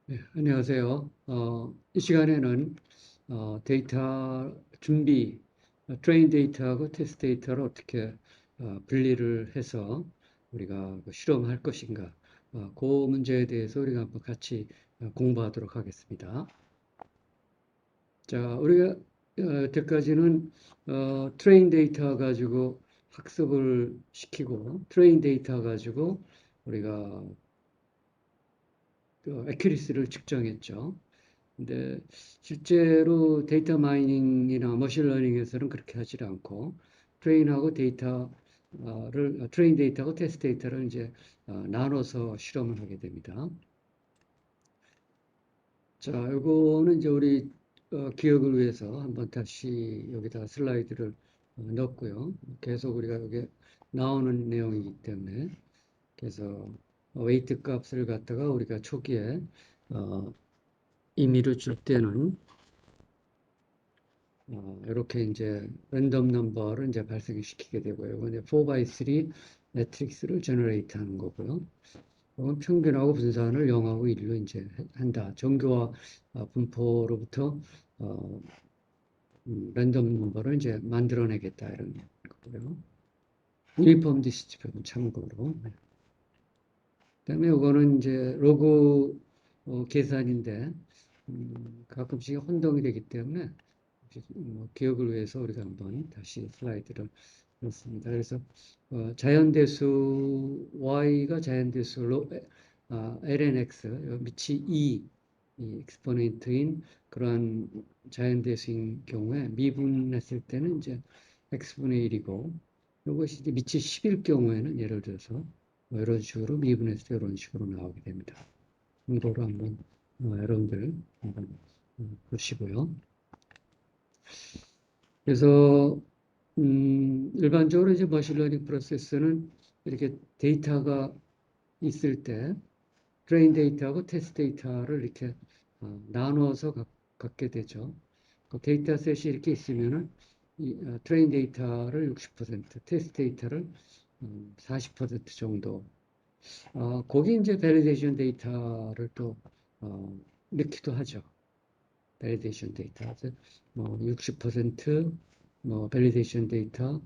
네, 안녕하세요. 이 시간에는 데이터 준비, 트레인 데이터하고 테스트 데이터를 어떻게 분리를 해서 우리가 그 실험할 것인가, 그 문제에 대해서 우리가 한번 같이 공부하도록 하겠습니다. 자, 우리가 여태까지는 트레인 데이터 가지고 학습을 시키고, 트레인 데이터 가지고 우리가 그 애큐리시를 측정했죠. 근데 실제로 데이터 마이닝이나 머신러닝에서는 그렇게 하지 않고 트레인하고 트레인 데이터하고 테스트 데이터를 이제 나눠서 실험을 하게 됩니다. 자, 이거는 이제 우리 기억을 위해서 한번 다시 여기다가 슬라이드를 넣었고요. 계속 우리가 여기 나오는 내용이기 때문에 그래서 웨이트 값을 갖다가 우리가 초기에 어, 임의로 줄 때는 이렇게 이제 랜덤 넘버를 이제 발생시키게 되고요. 이제 4x3 매트릭스를 제너레이트 하는 거고요. 이건 평균하고 분산을 0하고 1로 이제 한다. 정교화 분포로부터 어, 랜덤 넘버를 이제 만들어내겠다 이런 거고요. 유니폼 디스트리뷰션 참고로. 그다음에 이거는 이제 로그 계산인데 가끔씩 혼동이 되기 때문에 기억을 위해서 우리가 한번 다시 슬라이드를 넣습니다. 그래서 자연대수 y가 자연대수 lnx 밑이 2 이 엑스포넨트인 그러한 자연대수인 경우에 미분했을 때는 이제 x분의 1이고 이것이 이제 밑이 10일 경우에는 예를 들어서 이런 식으로 미분했을 때 이런 식으로 나오게 됩니다. 이거로 한번 여러분들 한번 보시고요. 그래서 일반적으로 이제 머신러닝 프로세스는 이렇게 데이터가 있을 때 트레인 데이터하고 테스트 데이터를 이렇게 나눠서 갖게 되죠. 그 데이터셋이 이렇게 있으면은 트레인 데이터를 60%, 테스트 데이터를 40% 정도. 거기 이제 밸리데이션 데이터를 또 넣기도 하죠. 밸리데이션 데이터. 뭐 60%, 뭐 밸리데이션 데이터,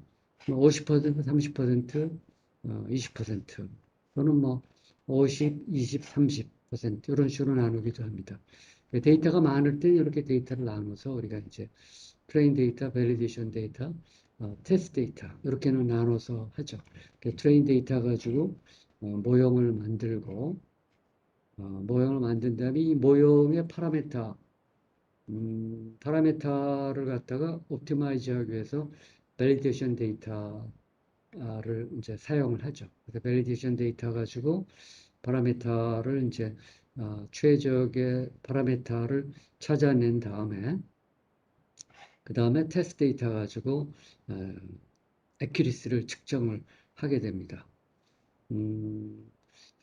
뭐 50%, 30%, 20%, 또는 뭐 50, 20, 30% 이런 식으로 나누기도 합니다. 데이터가 많을 때 이렇게 데이터를 나눠서 우리가 이제 트레인 데이터, 밸리데이션 데이터, 테스트 데이터 이렇게는 나눠서 하죠. 트레인 데이터 가지고 모형을 만들고 모형을 만든 다음에 이 모형의 파라메타를 갖다가 옵티마이즈 하기 위해서 밸리데이션 데이터를 이제 사용을 하죠. 그래서 밸리데이션 데이터 가지고 파라메타를 이제 최적의 파라메타를 찾아낸 다음에 그 다음에 테스트 데이터 가지고 애큐리스를 측정을 하게 됩니다.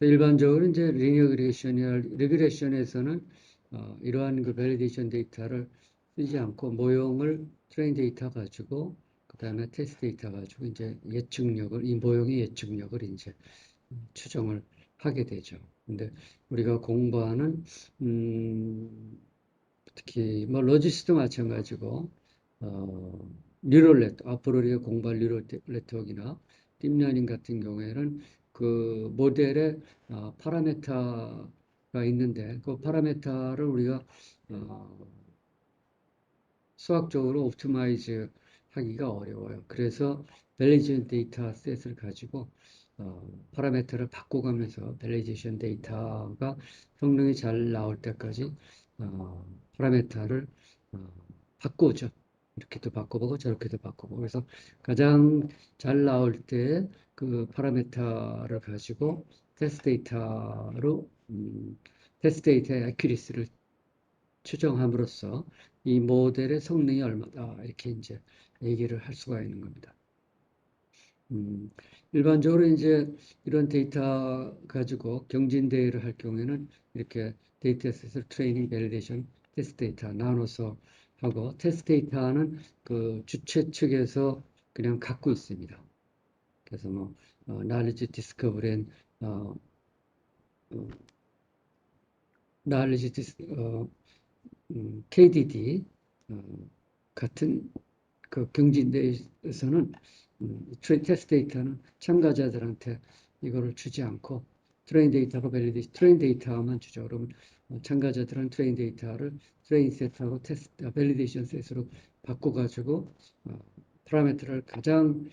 일반적으로 이제 리그레션에서는 이러한 그 밸리데이션 데이터를 쓰지 않고 모형을 트레인 데이터 가지고 그 다음에 테스트 데이터 가지고 이제 이 모형의 예측력을 이제 추정을 하게 되죠. 근데 우리가 공부하는 특히 뭐 로지스도 마찬가지고 뉴럴 네트워크 앞으로 우리가 공부할 뉴럴 네트워크나 딥러닝 같은 경우에는 그 모델에 파라메타가 있는데 그 파라메타를 우리가 어, 수학적으로 옵티마이즈 하기가 어려워요. 그래서 밸리데이션 데이터 셋을 가지고 파라메터를 바꿔가면서 밸리데이션 데이터가 성능이 잘 나올 때까지 파라메터를 어, 바꾸죠. 이렇게도 바꿔보고 저렇게도 바꿔보고 그래서 가장 잘 나올 때 그 파라메터를 가지고 테스트 데이터로 테스트 데이터의 애큐리스를 추정함으로써 이 모델의 성능이 얼마다 이렇게 이제 얘기를 할 수가 있는 겁니다. 음, 일반적으로 이제 이런 데이터 가지고 경진대회를 할 경우에는 이렇게 데이터셋을 트레이닝, 밸리데이션, 테스트 데이터 나눠서 하고 테스트 데이터는 그 주최 측에서 그냥 갖고 있습니다. 그래서 뭐 knowledge discovery and knowledge KDD 같은 그 경진대에서는 테스트 데이터는 참가자들한테 이거를 주지 않고 트레인 데이터가 밸리데이션 트레인 데이터만 주죠. 그러면 참가자들은 트레인 데이터를 트레인 셋하고 테스트 밸리데이션 셋으로 바꿔가지고 파라미터를 가장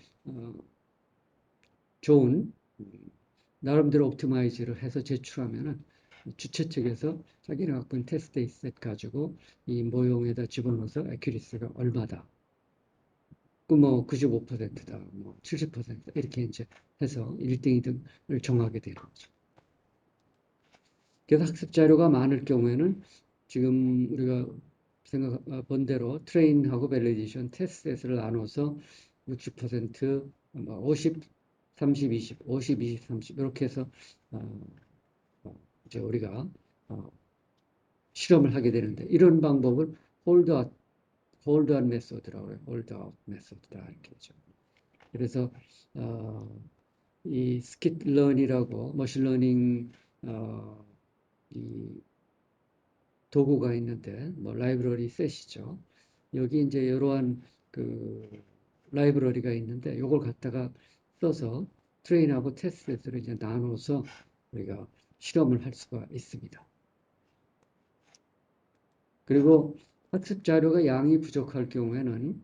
좋은 나름대로 옵티마이즈를 해서 제출하면은 주최 측에서 자기네 갖고 있는 테스트 데이터 가지고 이 모형에다 집어넣어서 애큐리스가 얼마다 뭐 95%다, 뭐 70%다 이렇게 이제 해서 1등, 2등을 정하게 되는 거죠. 그래서 학습 자료가 많을 경우에는 지금 우리가 본 대로 트레인하고 밸리데이션 테스트를 나눠서 60%, 뭐 50, 30, 20, 50, 20, 30 이렇게 해서 이제 우리가 어, 실험을 하게 되는데 이런 방법을 홀드아웃 메소드라고 해요. 홀드아웃 메소드다 이렇게 하죠. 그래서 이 스킷런이라고 머신러닝 이 도구가 있는데 뭐 라이브러리 셋이죠. 여기 이제 이러한 그 라이브러리가 있는데 이걸 갖다가 써서 트레인하고 테스트를 이제 나눠서 우리가 실험을 할 수가 있습니다. 그리고 학습 자료가 양이 부족할 경우에는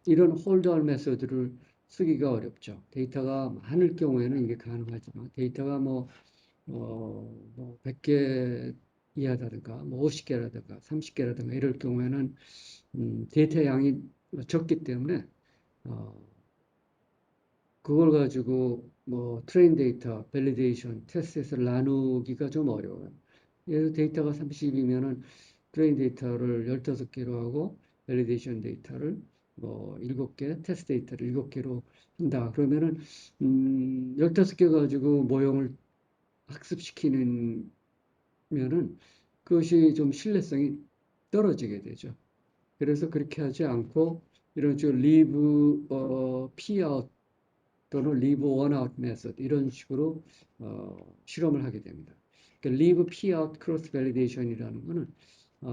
이런 홀드아웃 메소드를 쓰기가 어렵죠. 데이터가 많을 경우에는 이게 가능하지만 데이터가 뭐 100개 이하다든가 뭐 50개라든가 30개라든가 이럴 경우에는 데이터 양이 적기 때문에 어, 그걸 가지고 뭐 트레인 데이터, 밸리데이션, 테스트에서 나누기가 좀 어려워요. 예를 들어 데이터가 30이면은 트레인 데이터를 15개로 하고 밸리데이션 데이터를 뭐 7개, 테스트 데이터를 7개로 한다. 그러면은 15개 가지고 모형을 학습시키는 면은 그것이 좀 신뢰성이 떨어지게 되죠. 그래서 그렇게 하지 않고 이런 식으로 leave p out 또는 leave one out method 이런 식으로 실험을 하게 됩니다. 그러니까 leave p out cross validation이라는 거는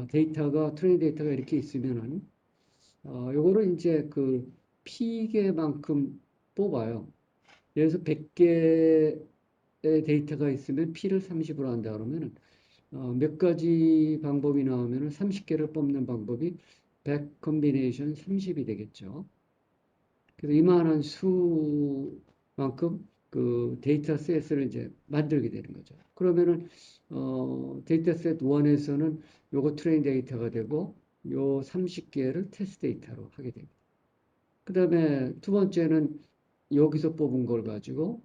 데이터가 트레인 데이터가 이렇게 있으면은 요거를 이제 그 P개만큼 뽑아요. 예를 들어서 100개의 데이터가 있으면 P를 30으로 한다 그러면은 몇 가지 방법이 나오면 30개를 뽑는 방법이 100 컨비네이션 30이 되겠죠. 그래서 이만한 수만큼 그 데이터셋을 이제 만들게 되는 거죠. 그러면은 데이터셋 1에서는 요거 트레인 데이터가 되고 요 30개를 테스트 데이터로 하게 됩니다. 그 다음에 두 번째는 여기서 뽑은 걸 가지고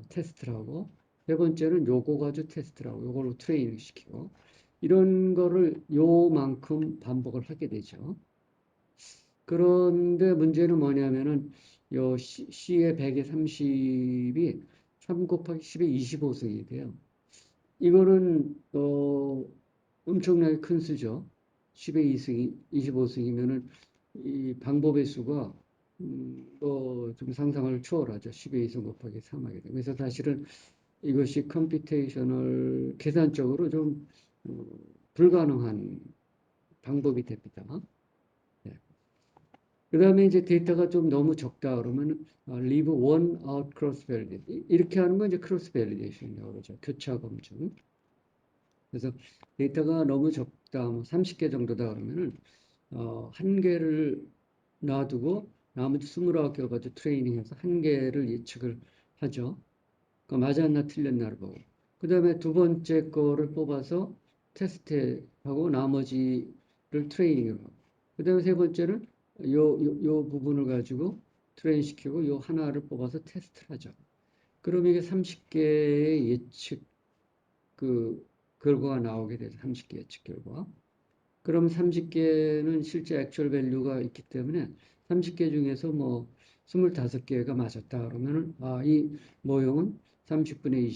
테스트를 하고 세 번째는 요거 가지고 테스트를 하고 요걸로 트레이닝 시키고 이런 거를 요만큼 반복을 하게 되죠. 그런데 문제는 뭐냐면은 요 C의 100의 30이 3 곱하기 10의 25승이 돼요. 이거는 엄청나게 큰 수죠. 10의 2승이 25승이면은 이 방법의 수가 좀 상상을 초월하죠. 10의 2승 곱하기 3 하게 돼요. 그래서 사실은 이것이 컴퓨테이셔널 계산적으로 좀 어, 불가능한 방법이 됩니다. 네. 그다음에 이제 데이터가 좀 너무 적다 그러면 leave one out cross validation 이렇게 하는 건 이제 cross validation이라고 그러죠. 교차 검증. 그래서 데이터가 너무 적다, 뭐 30개 정도다 그러면은 한 개를 놔두고 나머지 29개 가지고 트레이닝해서 한 개를 예측을 하죠. 그러니까 맞았나 틀렸나를 보고. 그 다음에 두 번째 거를 뽑아서 테스트하고 나머지를 트레이닝을 하고. 그 다음에 세 번째는 요 부분을 가지고 트레인 시키고 요 하나를 뽑아서 테스트를 하죠. 그럼 이게 30개의 예측 그 결과가 나오게 돼서 30개 예측 결과. 그럼 30개는 실제 액츄얼 밸류가 있기 때문에 30개 중에서 뭐 25개가 맞았다 그러면은 이 모형은 30분의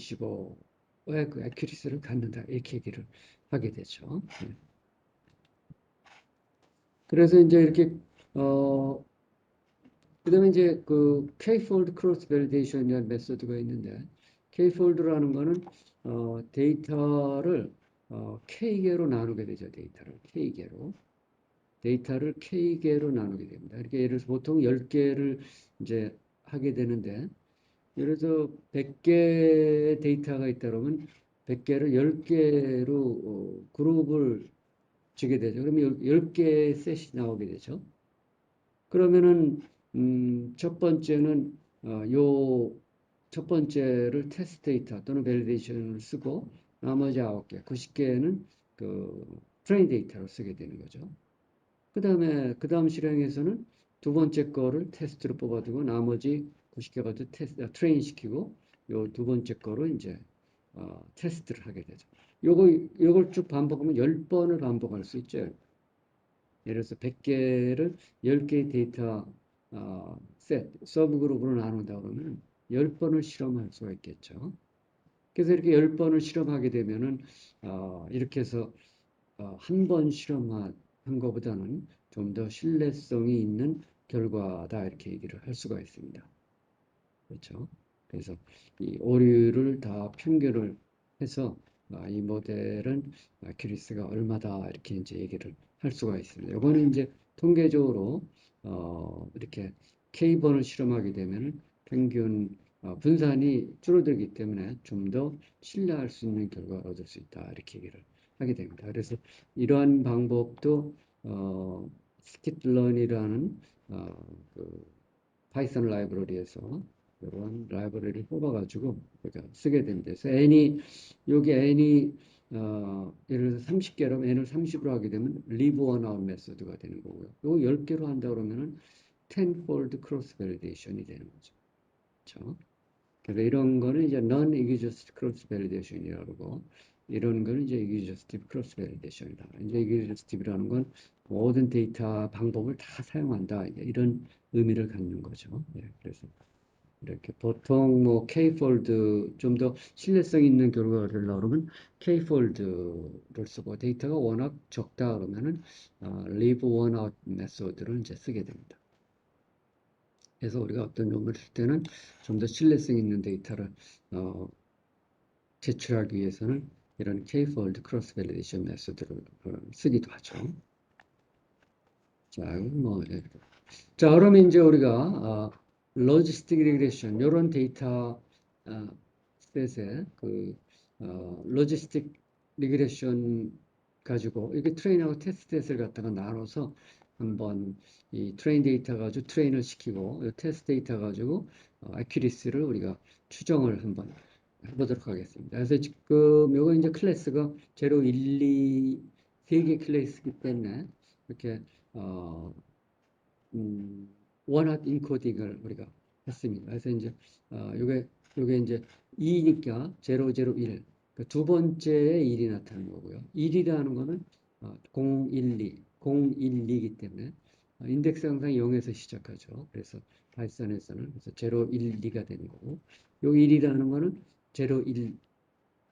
25의 그 액큐리스를 갖는다 이렇게 얘기를 하게 되죠. 네. 그래서 이제 이렇게 그다음에 이제 그 K-fold cross validation이라는 메소드가 있는데 K-fold라는 거는 데이터를 K개로 나누게 되죠. 데이터를 K개로 나누게 됩니다. 이렇게 예를 들어서 보통 10개를 이제 하게 되는데, 예를 들어서 100개 데이터가 있다 그러면 100개를 10개로 그룹을 주게 되죠. 그러면 10개의 셋이 나오게 되죠. 그러면은 첫 번째는 요 첫 번째를 테스트 데이터 또는 밸리데이션을 쓰고 나머지 9개, 90개는 그 트레인 데이터로 쓰게 되는 거죠. 그 다음 실행에서는 두 번째 거를 테스트로 뽑아두고 나머지 90개가 트레인 시키고 요 두 번째 거로 이제 테스트를 하게 되죠. 요걸 쭉 반복하면 10번을 반복할 수 있죠. 예를 들어서 100개를 10개의 데이터 서브 그룹으로 나눈다 그러면 10번을 실험할 수가 있겠죠. 그래서 이렇게 10번을 실험하게 되면은 이렇게 해서 한 번 실험한 것보다는 좀 더 신뢰성이 있는 결과다 이렇게 얘기를 할 수가 있습니다. 그렇죠? 그래서 이 오류를 다 평균을 해서 이 모델은 큐리스가 얼마다 이렇게 이제 얘기를 할 수가 있습니다. 이거는 이제 통계적으로 이렇게 K번을 실험하게 되면 평균 분산이 줄어들기 때문에 좀 더 신뢰할 수 있는 결과를 얻을 수 있다 이렇게 얘기를 하게 됩니다. 그래서 이러한 방법도 스킷런이라는 그 파이썬 라이브러리에서 이런 라이브러리를 뽑아가지고 우리가 쓰게 됩니다. 그래서 여기 n이 예를 들어서 30개라면 n을 30으로 하게 되면 leave one out 메소드가 되는 거고요. 이거 10개로 한다 그러면은 tenfold cross validation이 되는 거죠. 그렇죠? 그래서 이런 거는 이제 non-exhaustive cross validation이라고 그러고 이런 거는 이제 exhaustive cross validation이다. 이제 exhaustive라는 건 모든 데이터 방법을 다 사용한다. 이런 의미를 갖는 거죠. 예, 그래서 이렇게 보통 뭐 K폴드 좀 더 신뢰성 있는 결과를 나오면 K폴드를 쓰고 데이터가 워낙 적다 그러면은 leave one out 메소드를 이제 쓰게 됩니다. 그래서 우리가 어떤 용어를 쓸 때는 좀 더 신뢰성 있는 데이터를 제출하기 위해서는 이런 K-fold 크로스 밸리데이션 메소드를 쓰기도 하죠. 자, 뭐, 예. 자, 그러면 이제 우리가 로지스틱 리그레션 이런 데이터 셋의 그 로지스틱 리그레션 가지고 이게 트레인하고 테스트 셋을 갖다가 나눠서 한번 이 트레인 데이터 가지고 트레인을 시키고 이 테스트 데이터 가지고 아큐리스를 우리가 추정을 한번 해보도록 하겠습니다. 그래서 지금 요거 이제 클래스가 제로 1, 2, 3개 클래스이기 때문에 이렇게 어, 원핫 인코딩을 우리가 했습니다. 그래서 이제 요게 이제 2니까 0, 0, 1. 두 번째에 1이 나타나는 거고요. 1이라는 거는 0, 1, 2, 0, 1, 2이기 때문에 인덱스 항상 0에서 시작하죠. 그래서 파이썬에서는 그래서 0, 1, 2가 되는 거고 요 1이라는 거는 0, 1,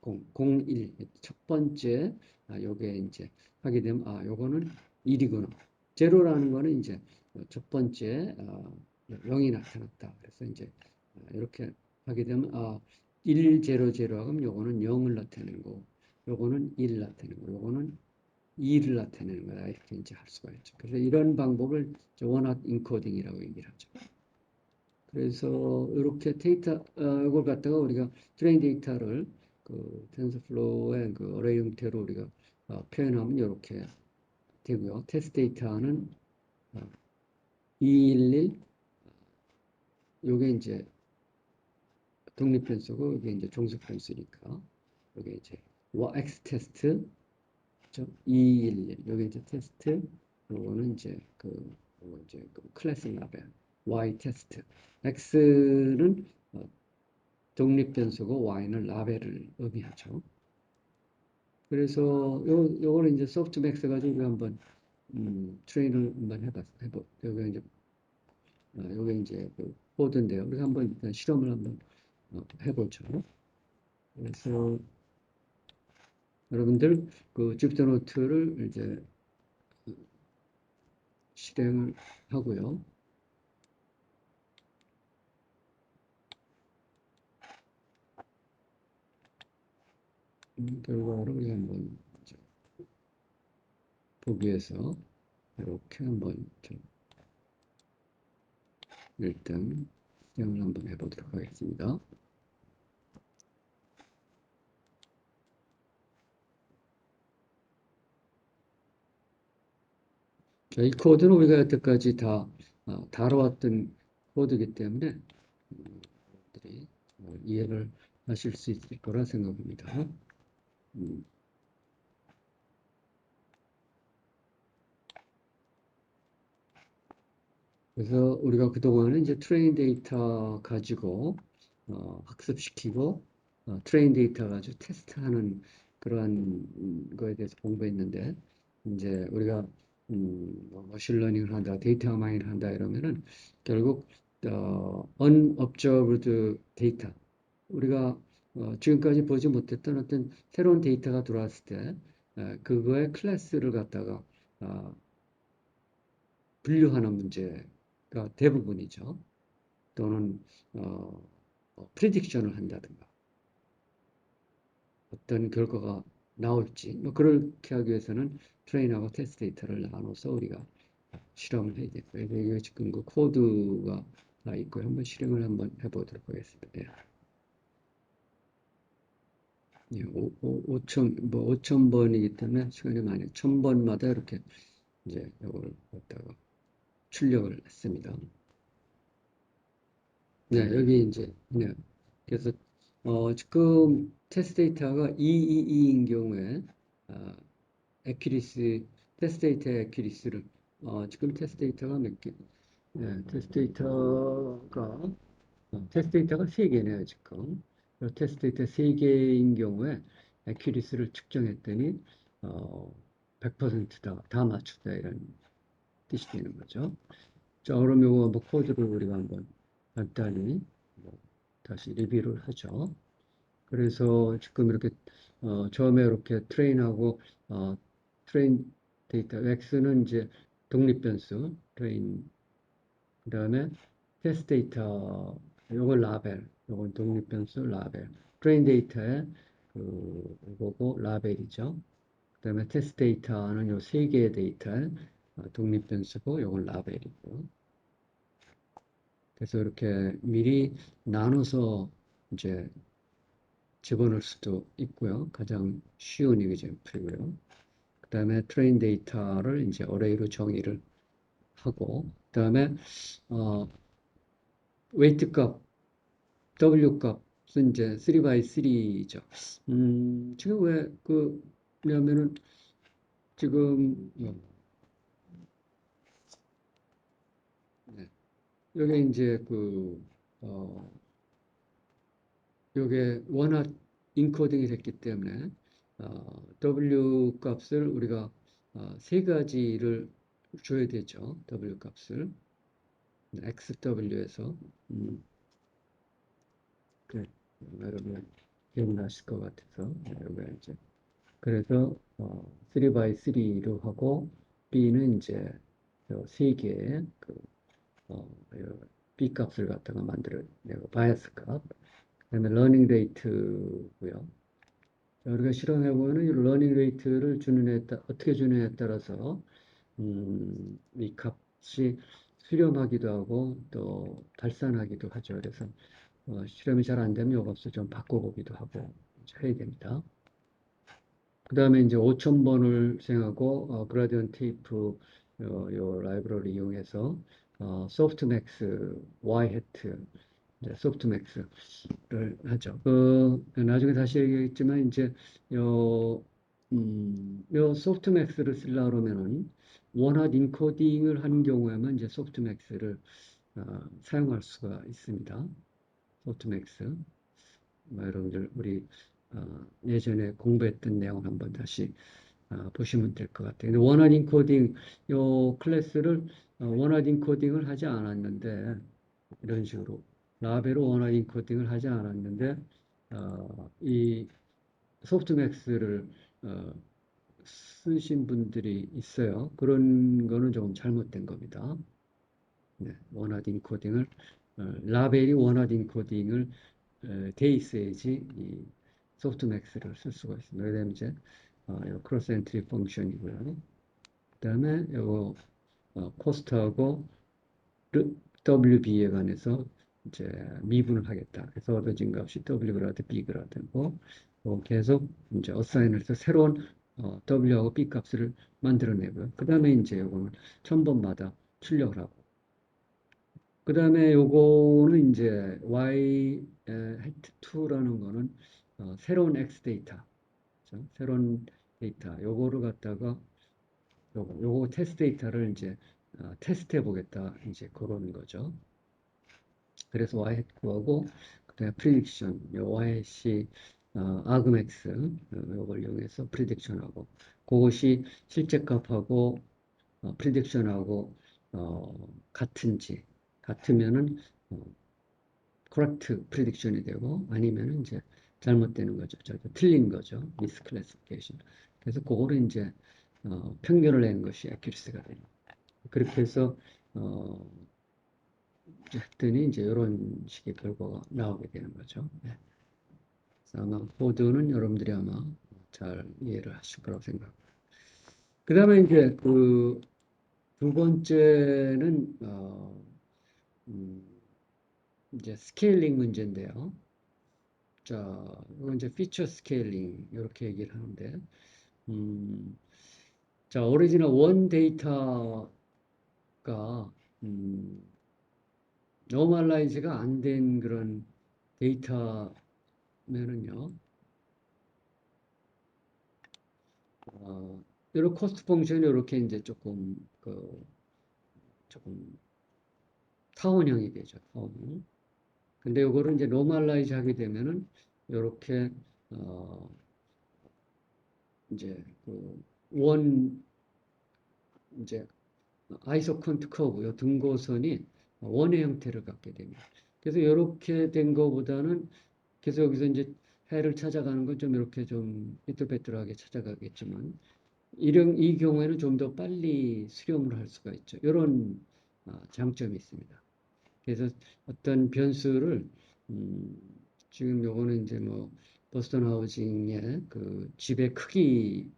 0, 0, 1. 첫 번째 요게 이제 하게 되면 요거는 1이구나. 제로라는 거는 이제 첫 번째 0이 나타났다. 그래서 이제 이렇게 하게 되면 1, 0, 0 하면 요거는 0을 나타내는 거고 요거는 1을 나타내는 거고 요거는 2를 나타내는 거다. 이렇게 이제 할 수가 있죠. 그래서 이런 방법을 원핫 인코딩이라고 얘기를 하죠. 그래서 이렇게 데이터 이걸 갖다가 우리가 트레인 데이터를 그 텐서플로우의 그 어레이 형태로 우리가 표현하면 이렇게 되고요. 테스트 데이터는 211 요게 이제 독립 변수고 이게 이제 종속 변수니까 요게 이제 x 테스트 211 요게 이제 테스트 요거는 이제 그 클래스 라벨 y 테스트 x는 독립 변수고 y는 라벨을 의미하죠. 그래서 요거는 이제 소프트맥스 가지고 한번 트레인을 한번 요게 이제 요게 이제 그 코드인데요. 그래서 한번 일단 실험을 한번 해보죠. 그래서 여러분들 그 주피터 노트를 이제 실행을 하고요. 결과를 우리 한번 보기 위해서 이렇게 한번 좀 일단 시험을 한번 해보도록 하겠습니다. 자, 이 코드는 우리가 여태까지 다 다뤄왔던 코드이기 때문에 여러분들이 이해를 하실 수 있을 거라 생각합니다. 음, 그래서 우리가 그동안은 이제 트레인 데이터 가지고 학습시키고 트레인 데이터 가지고 테스트하는 그러한 거에 대해서 공부했는데 이제 우리가 뭐 머신러닝을 한다, 데이터 마이닝을 한다 이러면은 결국 unobserved 데이터 우리가 지금까지 보지 못했던 어떤 새로운 데이터가 들어왔을 때 그거의 클래스를 갖다가 어, 분류하는 문제가 대부분이죠. 또는 프리딕션을 한다든가 어떤 결과가 나올지 뭐 그렇게 하기 위해서는 트레인하고 테스트 데이터를 나눠서 우리가 실험을 해야 돼요. 그래서 이게 지금 그 코드가 다 있고요. 한번 실행을 한번 해보도록 하겠습니다. 예. 예, 5천, 뭐 5천 번이기 때문에 시간이 많이 1,000번마다 이렇게 이제 이걸 갖다가 출력을 했습니다. 네, 여기 이제, 네. 그래서, 지금 테스트 데이터가 222인 경우에, 어, 에큐리시, 테스트 데이터의 에큐리시를, 지금 테스트 데이터가 몇 개, 네, 테스트 데이터가 3개네요, 지금. 테스트 데이터 3개인 경우에 에큐리시를 측정했더니, 어, 100%다 맞추다, 이런 뜻이 되는 거죠. 자, 그럼 요거 뭐 코드를 우리가 한번 간단히 뭐 다시 리뷰를 하죠. 그래서 지금 이렇게 처음에 이렇게 트레인하고 트레인 데이터 X는 이제 독립 변수 트레인 그다음에 테스트 데이터 요걸 라벨 요건 독립 변수 라벨 트레인 데이터에 그 이거고 라벨이죠. 그다음에 테스트 데이터는 요 세 개의 데이터에 독립 변수고 요건 라벨이고 그래서 이렇게 미리 나눠서 이제 집어넣을 수도 있고요. 가장 쉬운 이그젠플이고요. 그 다음에 트레인 데이터를 이제 어레이로 정의를 하고, 그 다음에 웨이트 값, W 값은 이제 3 by 3죠. 지금 왜 왜냐면은 지금 네. 여기 이제 어, 요게 원화 인코딩이 됐기 때문에 W 값을 우리가 세 가지를 줘야 되죠. W 값을 XW에서 그, 여러분 기억나실 것 같아서 여기 이제 그래서 3 by 3로 하고 B는 이제 세 개의 요 B 값을 갖다가 만들어내고 바이어스 값 그다음에 러닝 레이트고요. 우리가 실험해보면 이 러닝 레이트를 어떻게 주느냐에 따라서, 이 값이 수렴하기도 하고 또 발산하기도 하죠. 그래서, 실험이 잘 안 되면 이 값을 좀 바꿔보기도 하고 해야 됩니다. 그 다음에 이제 5,000번을 수행하고, 그라디언 테이프, 요 라이브러리 이용해서, 소프트맥스, Y 해트, 소프트맥스를 하죠. 나중에 다시 얘기했지만, 이제, 요, 요 소프트맥스를 쓰려고 그러면은, 원핫 인코딩을 하는 경우에만 이제 소프트맥스를 사용할 수가 있습니다. 소프트맥스. 여러분들, 우리 예전에 공부했던 내용 한번 다시 보시면 될 것 같아요. 근데 원핫 인코딩, 요 클래스를 원핫 인코딩을 하지 않았는데, 이런 식으로 라벨로 원화 인코딩을 하지 않았는데 이 소프트맥스를 어, 쓰신 분들이 있어요. 그런 거는 조금 잘못된 겁니다. 네, 원화 인코딩을 라벨이 원화 인코딩을 돼 있어야지 이 소프트맥스를 쓸 수가 있습니다. 그다음에 이제 크로스 엔트리 펑션이고요. 그다음에 요거 코스트하고 WB에 관해서 이제 미분을 하겠다. 그래서 얻어진 값이 W그라드 B그라드 되고 계속 이제 어사인을 해서 새로운 W하고 B 값을 만들어내고요. 그 다음에 이제 요거는 1000번마다 출력을 하고 그 다음에 요거는 이제 Y hat 2라는 거는 새로운 X 데이터, 그렇죠? 새로운 데이터 요거를 갖다가 요거 테스트 데이터를 이제 테스트해 보겠다 이제 그런 거죠. 그래서 Y hat 구하고 그다음에 프리딕션 요 YC 아그맥스 요걸 이용해서 프리딕션하고 그것이 실제 값하고 프리딕션하고 같은지 같으면은 correct prediction이 되고 아니면은 이제 잘못되는 거죠. 틀린 거죠. misclassification. 그래서 그거를 이제 평균을 내는 것이 accuracy가 됩니다. 그렇게 해서 어, 했더니 이제 이런 식의 결과가 나오게 되는 거죠. 네. 그래서 아마 코드는 여러분들이 아마 잘 이해를 하실 거라고 생각합니다. 그 다음에 이제 그 두 번째는 음, 이제 스케일링 문제인데요. 자, 이건 이제 피처 스케일링 이렇게 얘기를 하는데, 음, 자, 오리지널 원 데이터가 음, 노멀라이즈가 안 된 그런 데이터면은요, 이런 코스트 펑션이 이렇게 이제 조금 타원형이 되죠. 타원형. 근데 이거를 이제 노멀라이즈 하게 되면은 이렇게 어, 이제 원 이제 아이소컨트 커브, 요 등고선이 원의 형태를 갖게 됩니다. 그래서 이렇게 된 거보다는 계속 여기서 이제 해를 찾아가는 건 좀 이렇게 좀 삐뚤빼뚤하게 찾아가겠지만, 이 경우에는 좀 더 빨리 수렴을 할 수가 있죠. 이런 장점이 있습니다. 그래서 어떤 변수를, 음, 지금 요거는 이제 뭐, 보스턴 하우징의 그 집의 크기를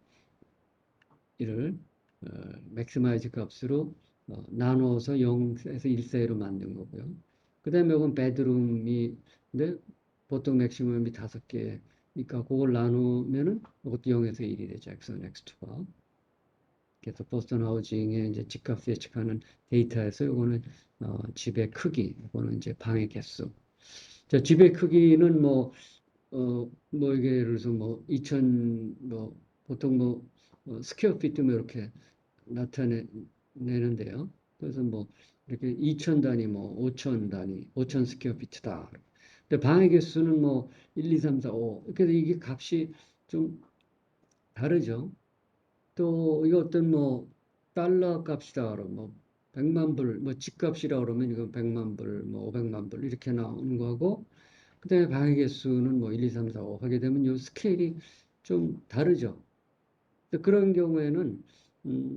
맥시마이즈 값으로 나누어서 0에서 1 사이로 만든 거고요. 그 다음에 이건 베드룸이, 근데 보통 맥시멈이 5개니까 그걸 나누면은 이것도 0에서 1이 되죠. X1, X2가. 그래서 보스턴 하우징의 이제 집값 예측하는 데이터에서 이거는 집의 크기, 이거는 이제 방의 개수. 자, 집의 크기는 뭐 이게 예를 들어서 뭐 2000, 뭐 보통 뭐 스퀘어 피트면 이렇게 나타내는데요. 그래서 뭐 이렇게 2000 단위, 뭐 5000 단위, 5000 스퀘어 피트다. 근데 방의 개수는 뭐 1, 2, 3, 4, 5. 그래서 이게 값이 좀 다르죠. 또 이거 어떤 뭐 달러 값이다 그러면 뭐 100만 불, 뭐 집값이라 그러면 이거 100만 불, 뭐 500만 불 이렇게 나오는 거고 그다음에 방의 개수는 뭐 1, 2, 3, 4, 5 하게 되면 요 스케일이 좀 다르죠. 그런 경우에는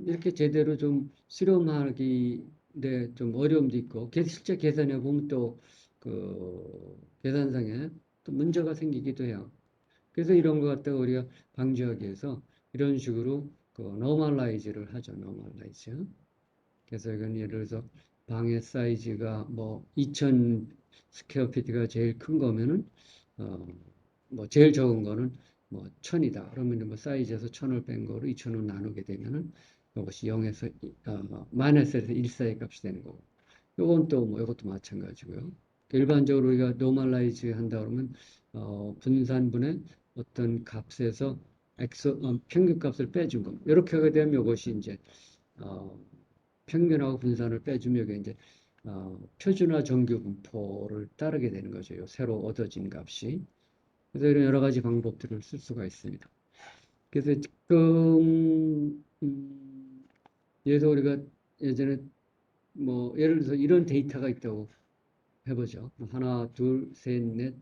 이렇게 제대로 좀 실험하기에 좀 어려움도 있고 실제 계산해 보면 또 그 계산상에 또 문제가 생기기도 해요. 그래서 이런 것 갖다가 우리가 방지하기 위해서 이런 식으로 그 노멀라이즈를 하죠. 노멀라이즈. 그래서 이건 예를 들어서 방의 사이즈가 뭐 2000 스퀘어 피트가 제일 큰 거면은 뭐 제일 적은 거는 뭐 1000이다. 그러면 뭐 사이즈에서 1000을 뺀 거로 2000을 나누게 되면은 이것이 0에서 마이너스에서 1 사이 값이 되는 거고. 요건 또 뭐 이것도 마찬가지고요. 일반적으로 우리가 노멀라이즈 한다 그러면 분산분의 어떤 값에서 평균 값을 빼준 거. 이렇게 하게 되면 이것이 이제 어, 평균하고 분산을 빼주면 이게 이제 표준화 정규 분포를 따르게 되는 거죠. 요 새로 얻어진 값이. 그래서 이런 여러 가지 방법들을 쓸 수가 있습니다. 그래서 지금 예서 우리가 예전에 뭐 예를 들어서 이런 데이터가 있다고 해보죠. 하나, 둘, 셋, 넷,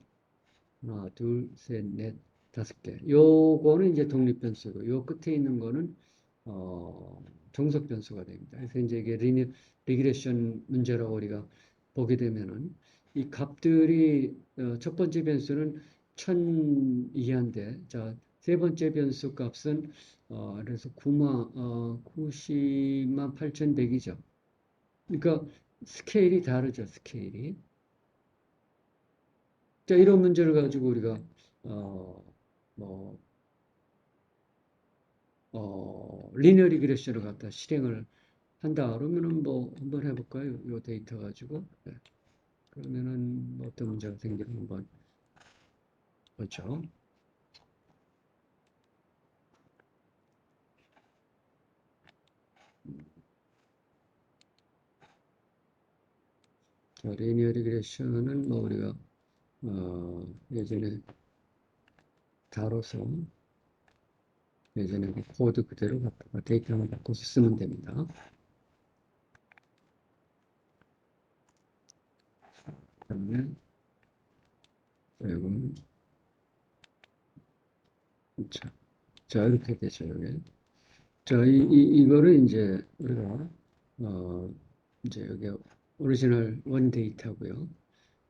하나, 둘, 셋, 넷, 5개. 요거는 이제 독립 변수고, 요 끝에 있는 거는 정석 변수가 됩니다. 그래서 이제 이게 리그레션 문제라고 우리가 보게 되면은 이 값들이 첫 번째 변수는 1000 이하인데, 자 세 번째 변수 값은 그래서 90만 8,100이죠. 그러니까 스케일이 다르죠, 스케일이. 자, 이런 문제를 가지고 우리가 어, 뭐, 리니어 리그레션을 갖다 실행을 한다 그러면은 뭐 한번 해볼까요? 요 데이터 가지고. 네. 그러면은 뭐 어떤 문제가 생기는 한번 보죠. 자, 리니어 리그레션은 뭐 우리가 예전에 다뤄서 예전에 그 코드 그대로 갖다가 데이터만 바꿔서 쓰면 됩니다. 그다음에 이건 자, 자 이렇게 되죠. 이게. 자, 이거를 이제 우리가 이제 여기 오리지널 원 데이터고요.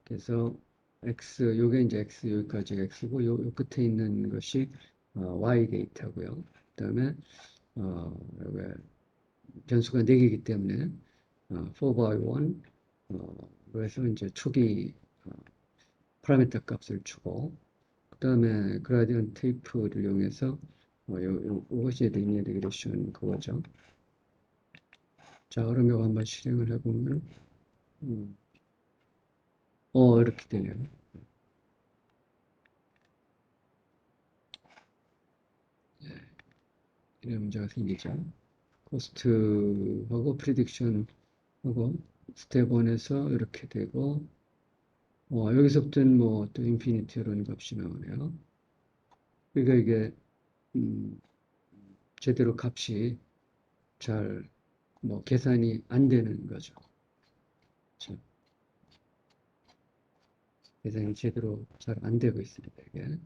그래서 x 요게 이제 x 여기까지 x고 요 끝에 있는 것이 y 데이터고요. 그다음에 여기 변수가 4개이기 때문에 4 by 1 그래서 이제 초기 어, 파라미터 값을 주고 그다음에 그라디언트 테이프를 이용해서 이것이 리니어 리그레션 그거죠. 자, 그럼 이거 한번 실행을 해보면 음, 이렇게 되네요. 이런 문제가 생기죠. 코스트하고 프리딕션하고 스텝 1에서 이렇게 되고 여기서부터는 뭐 또 인피니티 이런 값이 나오네요. 그러니까 이게 음, 제대로 값이 잘 뭐 계산이 안 되는 거죠. 그렇죠? 계산이 제대로 잘 안 되고 있습니다. 이게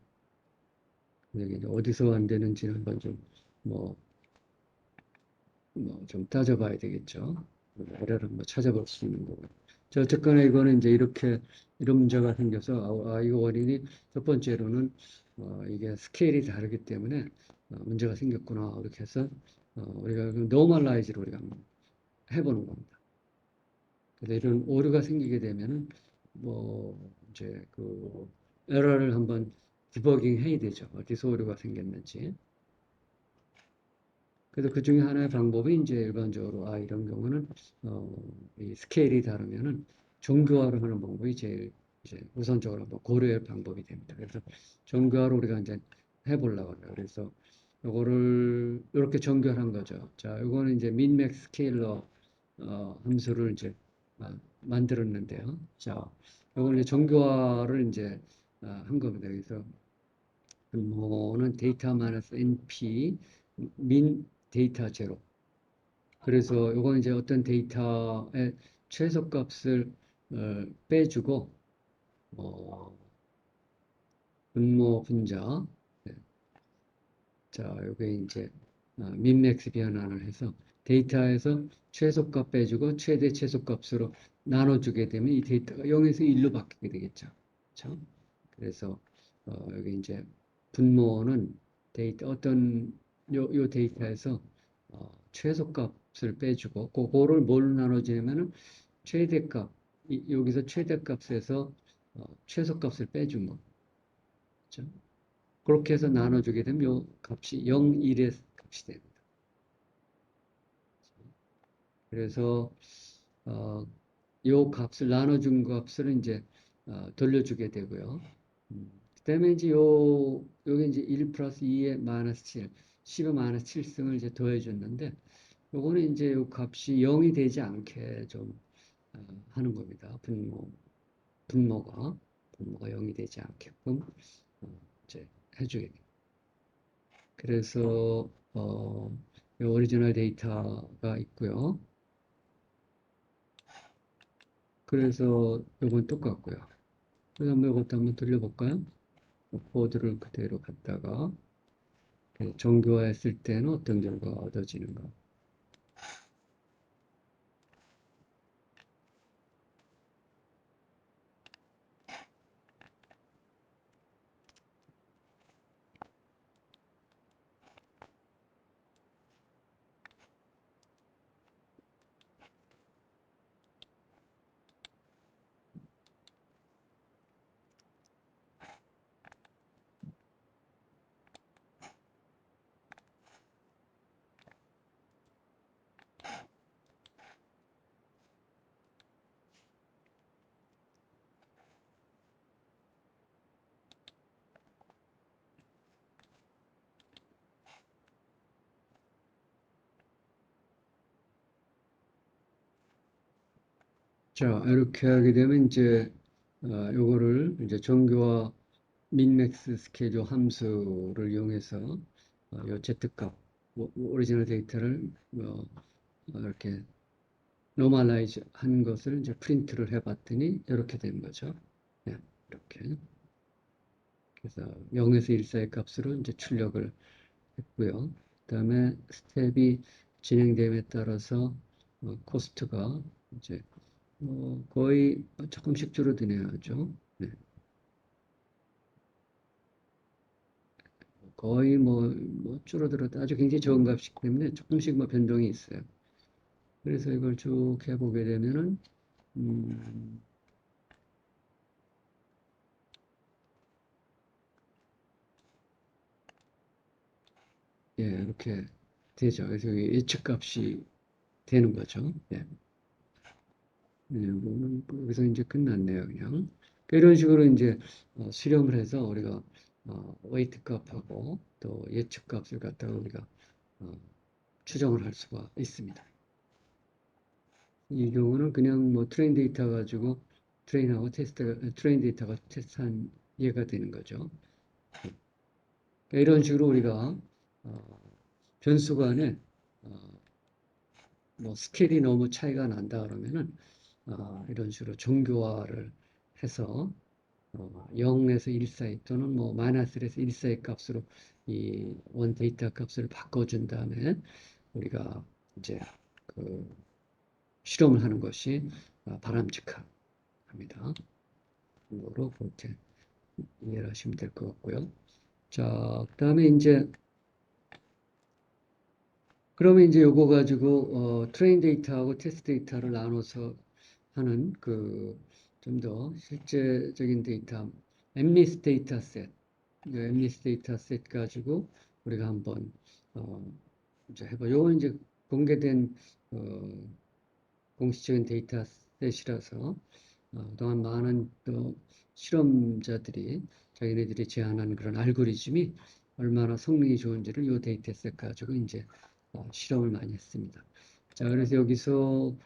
이제 어디서 안 되는지는 한번 좀 뭐 좀 따져봐야 되겠죠. 에러를 한번 찾아볼 수 있는 거고. 자, 어쨌거나 이거는 이제 이렇게 이런 문제가 생겨서 이거 원인이 첫 번째로는 이게 스케일이 다르기 때문에 문제가 생겼구나 이렇게 해서 우리가 노멀라이즈를 우리가 한번 해보는 겁니다. 그래서 이런 오류가 생기게 되면은 뭐 이제 그 에러를 한번 디버깅 해야 되죠. 어디서 오류가 생겼는지. 그래서 그 중에 하나의 방법이 이제 일반적으로 이런 경우는 어, 이 스케일이 다르면은 정교화를 하는 방법이 제일 이제 우선적으로 한번 고려할 방법이 됩니다. 그래서 정교화를 우리가 이제 해보려고 해요. 그래서 요거를 이렇게 정교한 거죠. 자, 요거는 이제 민맥 스케일러 함수를 이제 만들었는데요. 자, 요걸 이제 정교화를 이제 한 겁니다. 그래서 뭐는 데이터 마이너스 np 민 데이터 제로. 그래서 요건 이제 어떤 데이터의 최소값을 빼주고 어, 분모 분자. 네. 자, 요게 이제 민맥스 변환을 해서 데이터에서 최소값 빼주고 최대 최소값으로 나눠주게 되면 이 데이터가 0에서 1로 바뀌게 되겠죠. 그렇죠? 그래서 여기 이제 분모는 데이터 어떤 요 데이터에서 최소값을 빼주고 그거를 뭘로 나눠주냐면은 최대값 여기서 최대값에서 최소값을 빼준 거. 그렇죠? 그렇게 해서 나눠주게 되면 요 값이 0, 1의 값이 됩니다. 그래서 어, 요 값을 나눠준 값을 이제 돌려주게 되고요. 그다음에 이제 요게 이제 1 플러스 2의 마이너스 7, 10의 마이너스 7승을 이제 더해줬는데 요거는 이제 요 값이 0이 되지 않게 좀 하는 겁니다. 분모가 0이 되지 않게끔 이제 해주게 됩니다. 그래서 요 오리지널 데이터가 있고요. 그래서 요건 똑같고요. 그래서 한번 이것도 한번 돌려볼까요? 코드를 그대로 갖다가 정교화했을 때는 어떤 결과가 얻어지는가. 자, 이렇게 하게 되면 이제 요거를 이제 정교화 민맥스 스케줄 함수를 이용해서 요 Z값 오리지널 데이터를 이렇게 노멀라이즈 한 것을 이제 프린트를 해봤더니 이렇게 된 거죠. 네, 이렇게. 그래서 0에서 1 사이 값으로 이제 출력을 했고요. 그다음에 스텝이 진행됨에 따라서 코스트가 이제 거의 조금씩 줄어드네요. 아주. 네. 거의 뭐 줄어들었다. 아주 굉장히 적은 값이기 때문에 조금씩 뭐 변동이 있어요. 그래서 이걸 쭉 해보게 되면은, 음, 예, 이렇게 되죠. 그래서 이게 예측값이 되는 거죠. 예. 여기서 이제 끝났네요, 그냥. 이런 식으로 이제 수렴을 해서 우리가 웨이트 값하고 또 예측 값을 갖다가 우리가 어, 추정을 할 수가 있습니다. 이 경우는 그냥 뭐 트레인 데이터 가지고 트레인 데이터가 테스트한 예가 되는 거죠. 그러니까 이런 식으로 우리가 변수 간에 어, 뭐 스케일이 너무 차이가 난다 그러면은 이런 식으로 정교화를 해서 0에서 1 사이 또는 뭐 마이너스 1에서 1 사이 값으로 이 원 데이터 값을 바꿔준 다음에 우리가 이제 그 실험을 하는 것이 바람직합니다. 이거로 그렇게 이해를 하시면 될 것 같고요. 자, 그다음에 이제 그러면 이제 요거 가지고 트레인 데이터하고 테스트 데이터를 나눠서 하는 그 좀 더 실제적인 데이터, 엠리스 데이터셋, 엠리스 데이터셋 가지고 우리가 한번 어, 이제 해봐. 요건 이제 공개된 공식적인 데이터셋이라서 그동안 많은 또 실험자들이 자기네들이 제안한 그런 알고리즘이 얼마나 성능이 좋은지를 이 데이터셋 가지고 이제 실험을 많이 했습니다. 자, 그래서 여기서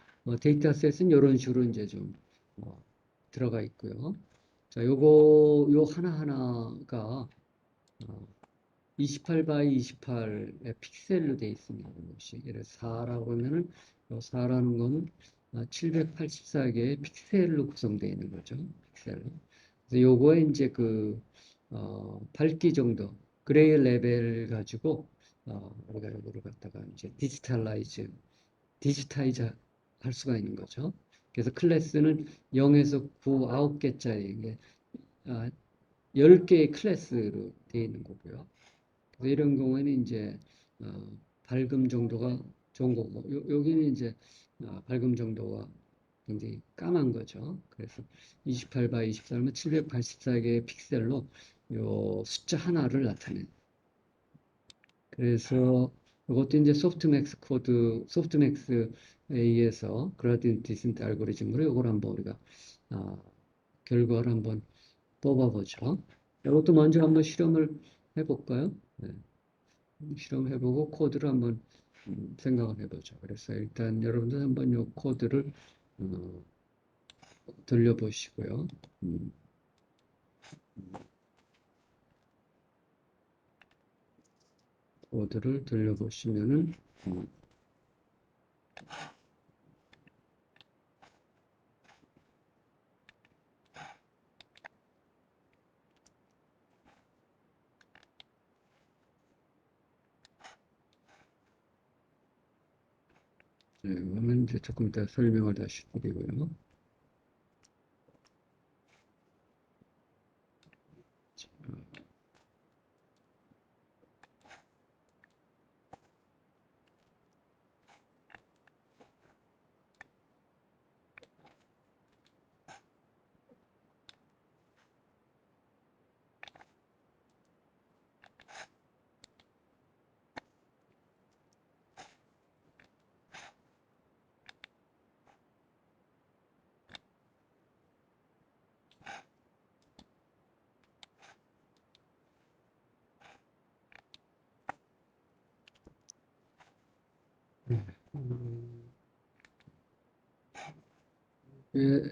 데이터셋은 이런 식으로 이제 좀 어, 들어가 있고요. 자, 요 하나하나가 28 바이 28의 픽셀로 되어 있습니다. 이것이. 예를 들어 4라고 하면은 4라는 거는 784개의 픽셀로 구성되어 있는 거죠. 픽셀로. 그래서 요거에 이제 밝기 정도, 그레이 레벨 가지고 우리가 요거를 갖다가 이제 디지타이즈 할 수가 있는 거죠. 그래서 클래스는 0에서 9, 9개짜리, 이게 10개의 클래스로 되어 있는 거고요. 그래서 이런 경우에는 이제 밝음 정도가 좋은 거고 여기는 이제 밝음 정도가 굉장히 까만 거죠. 그래서 28 바이 24면 784개의 픽셀로 요 숫자 하나를 나타내는. 그래서 이것도 이제 소프트맥스에 의해서 그라디언트 디센트 알고리즘으로 이걸 한번 우리가 아, 결과를 한번 뽑아보죠. 이것도 먼저 한번 실험을 해볼까요? 네. 실험해보고 코드를 한번 생각을 해보죠. 그래서 일단 여러분들 한번 이 코드를 어, 들려보시고요. 음, 코드를 들려보시면은 네, 그러면 이제 조금 더 설명을 다시 드리고요.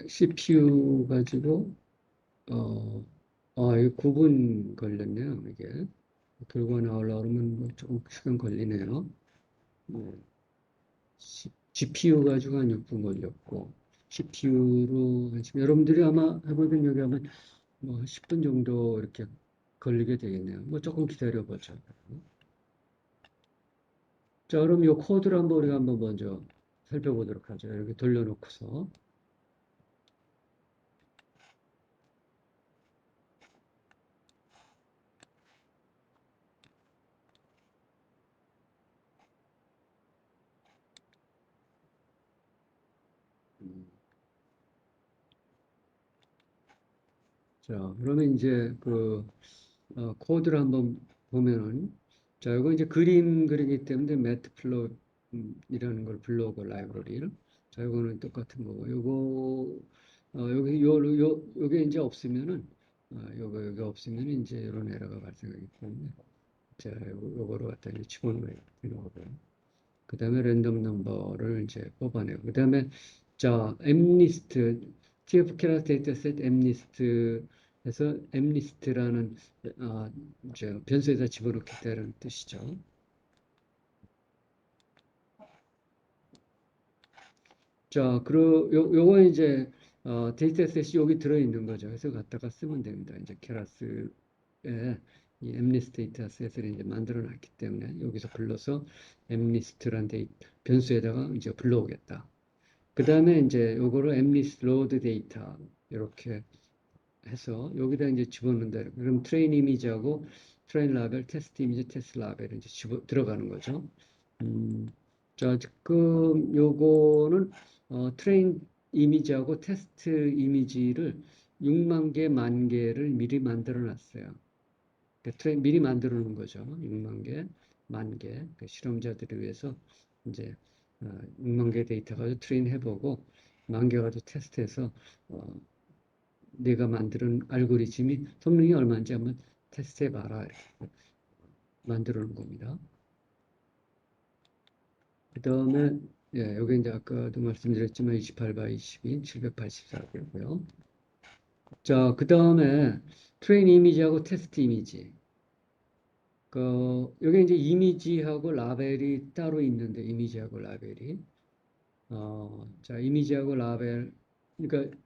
CPU 가지고 이 9분 걸렸네요. 이게 결과 나오려고 그러면 뭐 조금 시간 걸리네요. 네. GPU 가지고 한 6분 걸렸고 CPU로 여러분들이 아마 해보던 여기 하면 뭐 10분 정도 이렇게 걸리게 되겠네요. 뭐 조금 기다려 보죠. 자, 그럼 이 코드를 한번 우리가 한번 먼저 살펴보도록 하죠. 이렇게 돌려놓고서. 음, 자, 그러면 이제 코드를 한번 보면은, 자, 이거 이제 그림 그리기 때문에 매트플롯이라는 걸 불러오고 라이브러리를. 자, 이거는 똑같은 거고, 요게 이제 없으면은, 여기 없으면 이제 이런 에러가 발생하기 때문에, 자, 요거를 갖다 이제 집어넣어야 되는 거고요. 그 다음에 랜덤 넘버를 이제 뽑아내고, 그 다음에 자, 엠리스트, TF 캐릭터 데이터셋 엠리스트에서 엠리스트라는 변수에다 집어넣겠다는 뜻이죠. 자, 요거 이제 데이터셋이 여기 들어있는 거죠. 그래서 갖다가 쓰면 됩니다. 이제 케라스에 이 엠리스트 데이터셋을 이제 만들어 놨기 때문에 여기서 불러서 엠리스트란 변수에다가 이제 불러오겠다. 그 다음에 이제 요거를 엠리스트 로드 데이터 이렇게 해서 여기다 이제 집어넣는다. 그럼 트레인 이미지하고 트레인 라벨, 테스트 이미지, 테스트 라벨을 이제 들어가는 거죠. 음, 자, 지금 요거는 트레인 이미지하고 테스트 이미지를 6만 개, 만 개를 미리 만들어 놨어요. 미리 만들어 놓은 거죠. 6만 개, 만 개. 실험자들을 위해서 이제 6만 개 데이터 가지고 트레인 해보고 만 개 가지고 테스트해서 어, 내가 만드는 알고리즘이 성능이 얼마인지 한번 테스트해봐라. 이렇게 만들어 놓은 겁니다. 그 다음에 여기 이제 아까도 말씀드렸지만 28 바이 22, 784개고요. 자, 그 다음에 트레인 이미지하고 테스트 이미지. 여기 이제 이미지하고 라벨이 따로 있는데, 이미지하고 라벨이. 자, 이미지하고 라벨. 그러니까,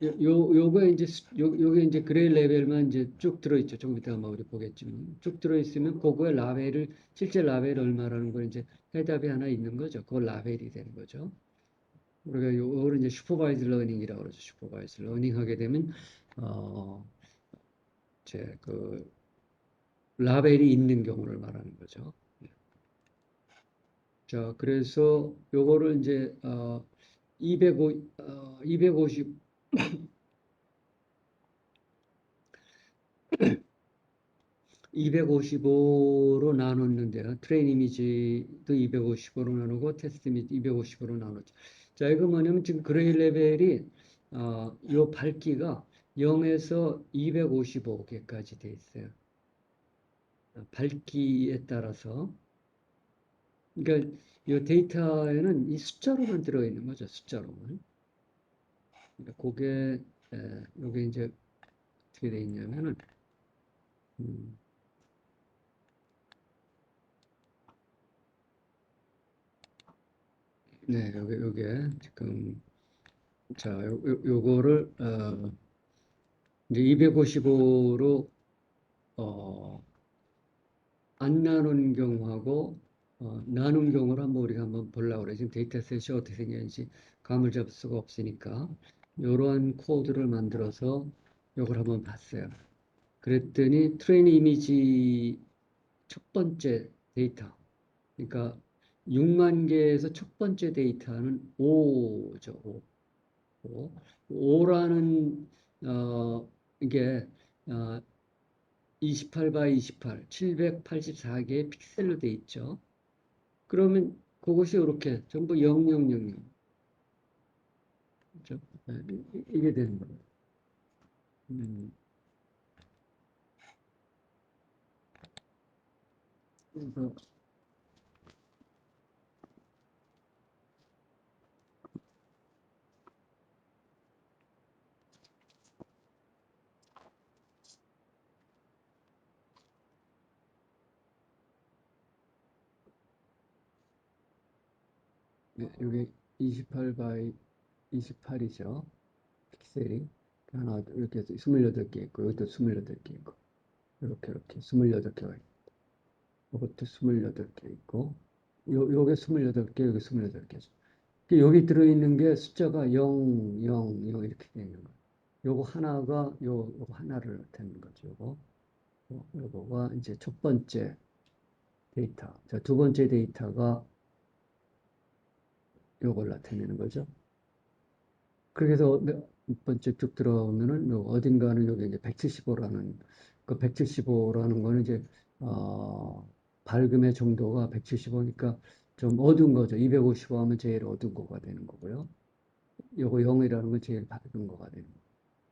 요거에 이제, 요게 이제 그레이 레벨만 이제 쭉 들어있죠. 조금 이따가 뭐 우리 보겠지만. 쭉 들어있으면, 그거에 라벨을, 실제 라벨 얼마라는 걸 이제 해답이 하나 있는 거죠. 그걸 라벨이 되는 거죠. 우리가 요거를 이제 슈퍼바이즈 러닝이라고 그러죠. 슈퍼바이즈 러닝 하게 되면, 어, 라벨이 있는 경우를 말하는 거죠. 자, 그래서 요거를 이제 205, 250, 255로 나눴는데요. 트레인 이미지도 255로 나누고 테스트 이미지 250으로 나눴죠. 자, 이거 뭐냐면 지금 그레이 레벨이 요 밝기가 0에서 255개까지 돼 있어요. 밝기에 따라서. 그러니까 이 데이터에는 이 숫자로만 들어있는 거죠. 숫자로만. 그러니까 요게 이제 어떻게 돼 있냐면은 음, 네, 요게 지금 자, 요거를 이제 255로 안 나눈 경우하고 나눈 경우를 우리가 한번 보려고 그래. 지금 데이터셋이 어떻게 생겼는지 감을 잡을 수가 없으니까 이러한 코드를 만들어서 요걸 한번 봤어요. 그랬더니 트레인 이미지 첫 번째 데이터, 그러니까 6만 개에서 첫 번째 데이터는 5죠. 5. 5라는 이게 어, 28 바이 28, 784개의 픽셀로 돼 있죠. 그러면 그것이 이렇게 전부 0000, 그렇죠? 이게 되는 거예요. 음, 그래서 네, 여기 28 바이 28이죠. 픽셀이 하나 이렇게 해서 28개 있고 여기도 28개 있고 이렇게 28개가 있고 이것도 28개 있고 요게 28개 여기 28개죠. 여기 들어있는 게 숫자가 0, 0, 0 이렇게 되어 있는 거예요. 요거 하나가 요거 하나를 나타내는 거죠. 요거가 이제 첫 번째 데이터. 자, 두 번째 데이터가 요걸 나타내는 거죠. 그래서 몇 번째 쭉 들어오면은 어딘가는 여기 이제 175라는 그 175라는 거는 이제 밝음의 정도가 175니까 좀 어두운 거죠. 255 하면 제일 어두운 거가 되는 거고요. 요거 0이라는 건 제일 밝은 거가 되는 거예요.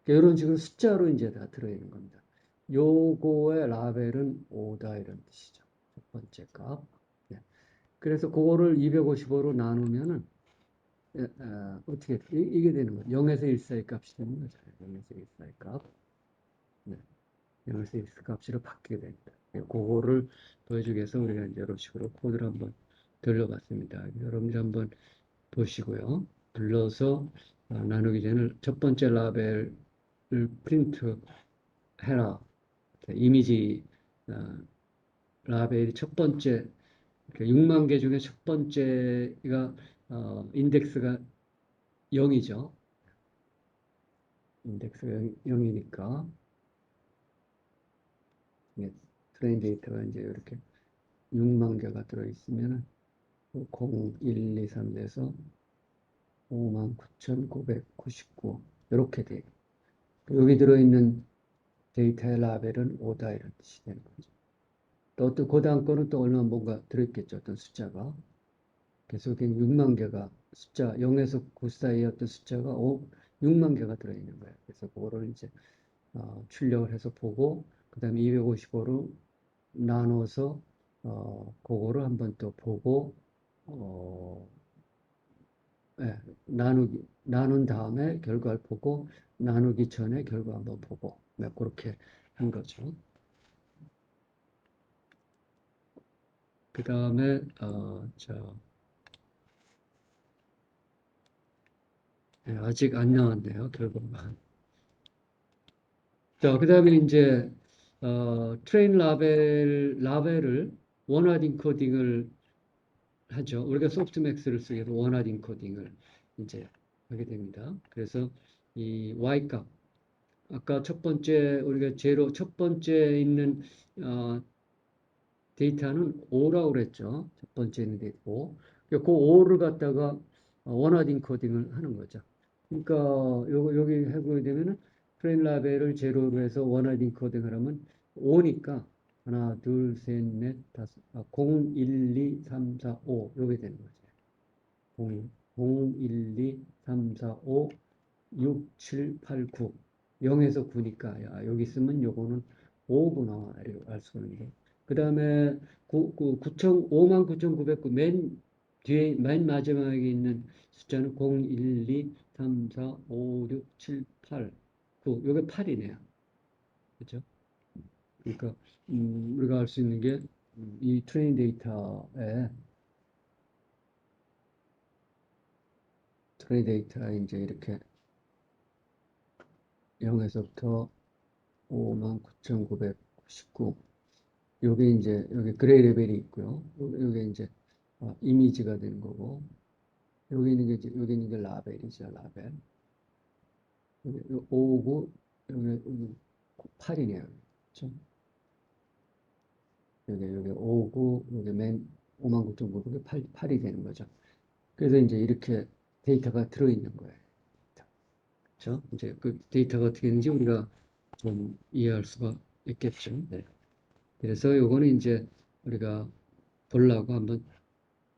그러니까 이런 식으로 숫자로 이제 다 들어있는 겁니다. 요거의 라벨은 5다 이런 뜻이죠. 첫 번째 값. 네. 그래서 그거를 255로 나누면은 어떻게 이게 되는 거예요. 0에서 1 사이 값이 되는 거죠. 0에서 1 사이 값. 네. 0에서 1 값으로 바뀌게 됩니다. 네, 그거를 보여주기 위해서 우리가 이제 이런 식으로 코드를 한번 돌려봤습니다. 여러분들 한번 보시고요. 불러서 나누기 전에 첫 번째 라벨을 프린트 해라. 이미지 어, 라벨이 첫 번째 6만 개 중에 첫 번째가 인덱스가 0이죠. 인덱스가 0이니까 트레인 데이터가 이제 이렇게 6만 개가 들어있으면 0, 1, 2, 3에서 59,999 이렇게 돼요. 여기 들어있는 데이터의 라벨은 5다 이런 뜻이 되는 거죠. 또 어떤 그 다음 거는 또 얼마 뭔가 들어있겠죠. 어떤 숫자가. 그래서 그게 6만 개가 숫자 0에서 9 사이의 어떤 숫자가 6만 개가 들어있는 거예요. 그래서 그거를 이제 출력을 해서 보고 그 다음에 255로 나눠서 그거를 한번 또 보고 어, 예, 나눈 다음에 결과를 보고 나누기 전에 결과 한번 보고 네, 그렇게 한 거죠. 그 다음에 아직 안 나왔네요 결과가. 자, 그 다음에 이제 트레인 라벨을 원활 인코딩을 하죠. 우리가 소프트맥스를 쓰기 위해서 원활 인코딩을 이제 하게 됩니다. 그래서 이 y 값 아까 첫 번째 우리가 제로 첫 번째 있는 어, 데이터는 5라고 그랬죠. 첫 번째 있는 데이터 5. 그 5를 갖다가 원활 인코딩을 하는 거죠. 그러니까 여기 해보게 되면은 프레임 라벨을 제로로 해서 원활 인코딩을 하면 5니까 하나, 둘, 셋, 넷, 다섯, 0, 1, 2, 3, 4, 5 요게 되는 거죠. 0, 0, 1, 2, 3, 4, 5, 6, 7, 8, 9. 0에서 9니까, 여기 있으면 요거는 5구나, 이렇게 알 수가 있는데. 그 다음에 59,909, 맨 뒤에, 맨 마지막에 있는 숫자는 0, 1, 2, 3, 4, 5, 6, 7, 8, 9. 요게 8이네요. 그죠? 그러니까, 우리가 알 수 있는 게, 이 트레인 데이터에 이제 이렇게 0에서부터 59,999. 요게 이제 여기 그레이 레벨이 있고요. 요게 이제 이미지가 되는 거고 여기 있는 게 여기 있는 게 라벨이죠. 라벨. 여기 5고 여기 8이네요. 그렇죠? 여기 5고 여기 맨 59,900이 8이 되는 거죠. 그래서 이제 이렇게 데이터가 들어 있는 거예요. 그렇죠? 이제 그 데이터가 어떻게 되는지 우리가 좀 이해할 수가 있겠죠. 네. 그래서 요거는 이제 우리가 보려고 한번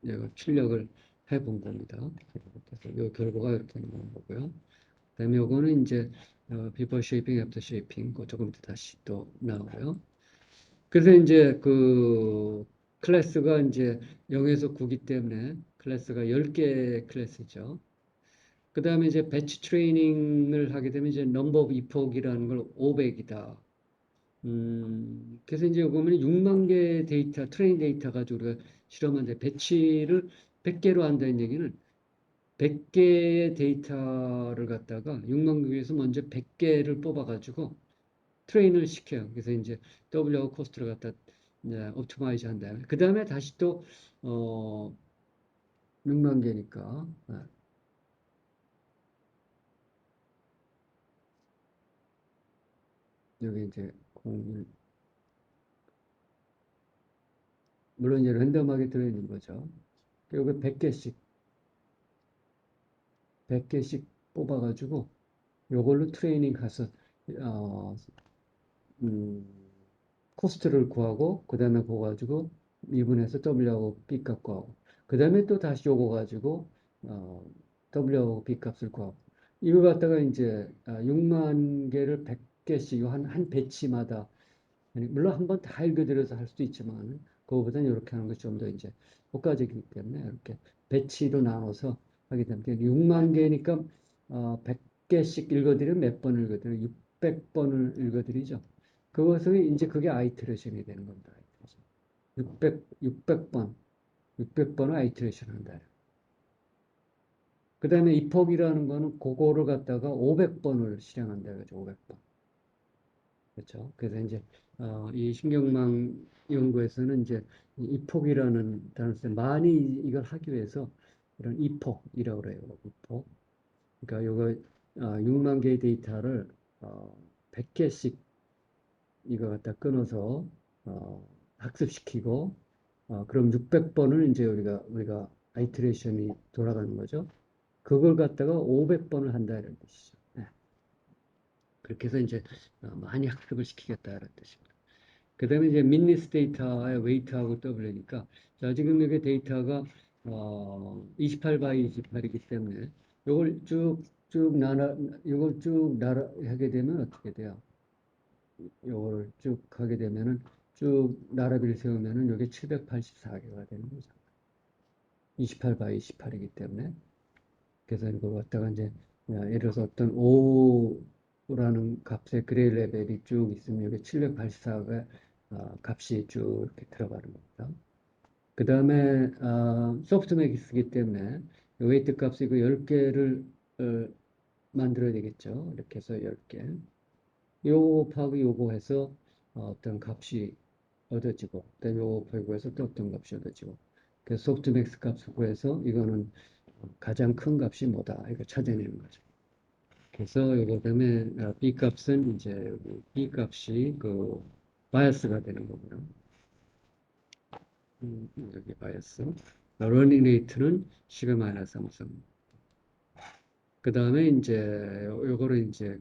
내가 출력을 해본 겁니다. 그래서 이 결과가 이렇게 나온 거고요. 그다음에 요거는 이제 before shaping, after shaping, 그 조금 이따 다시 또 나오고요. 그래서 이제 그 클래스가 이제 0에서 9기 때문에 클래스가 10개 클래스죠. 그 다음에 이제 배치 트레이닝을 하게 되면 이제 넘버 오브 이폭이라는 걸 500이다. 그래서 이제 보면 6만 개 데이터, 트레인 데이터 가지고 우리가 실험하는데 배치를 100개로 한다는 얘기는 100개의 데이터를 갖다가 6만 개에서 먼저 100개를 뽑아가지고 트레인을 시켜요. 그래서 이제 W하고 코스트를 갖다 이제 옵티마이즈 한 다음에 그 다음에 다시 또 어, 6만 개니까 여기 이제 공 물론 이제 랜덤하게 들어있는 거죠. 요거 100개씩 뽑아가지고 요걸로 트레이닝 가서 어, 음, 코스트를 구하고 그 다음에 그거 가지고 미분해서 W하고 B값 구하고 그 다음에 또 다시 요거 가지고 어, W하고 B값을 구하고 이거 갖다가 이제 6만 개를 100개씩 한 배치마다 아니, 물론 한번 다 읽어드려서 할 수도 있지만 그거보다는 이렇게 하는 것이 좀 더 이제 효과적이기 때문에 이렇게 배치로 나눠서 하게 되면 6만 개니까 100개씩 읽어드리면 몇 번을 읽어드려요? 600번을 읽어드리죠. 그것이 이제 그게 아이트레이션이 되는 겁니다. 600번, 600번을 아이트레이션 한다. 그 다음에 입폭이라는 거는 그거를 갖다가 500번을 실행한다. 그죠? 500번. 그렇죠. 그래서 이제 이 신경망 연구에서는 이제 이 이폭이라는 단어를 써요. 많이 이걸 하기 위해서 이런 이폭이라고 그래요. 이폭. 그러니까 요거 6만 개의 데이터를 100개씩 이거 갖다 끊어서 학습시키고 그럼 600번을 이제 우리가 아이트레이션이 돌아가는 거죠. 그걸 갖다가 500번을 한다 이런 뜻이죠. 네. 그렇게 해서 이제 많이 학습을 시키겠다 이런 뜻입니다. 그 다음에 이제 민니스 데이터의 웨이트하고 더블유니까 자, 지금 여기 데이터가 28 바이 28이기 때문에 요걸 요걸 쭉 하게 되면 어떻게 돼요? 요걸 쭉 하게 되면은 쭉 나라비를 세우면은 요게 784개가 되는 거죠. 28 바이 28이기 때문에. 그래서 이걸 갖다가 이제 예를 들어서 어떤 5라는 값의 그레이 레벨이 쭉 있으면 여기 784가 값이 쭉 이렇게 들어가는 겁니다. 그 다음에 소프트맥이 쓰기 때문에 웨이트 값이 그 10개를 만들어야 되겠죠. 이렇게 해서 10개. 요거 곱하기 요거 해서 어떤 값이 얻어지고, 그다음에 요거 곱하기 해서 또 어떤 값이 얻어지고. 그래서 소프트맥스 값을 구해서 이거는 가장 큰 값이 뭐다. 이거 찾아내는 거죠. 그래서 요거 다음에 B 값은 이제 여기 B 값이 그 바이어스가 되는 거고요. 여기 바이어스. 러닝 레이트는 10의 마이너스 3. 그 다음에 이제 요거를 이제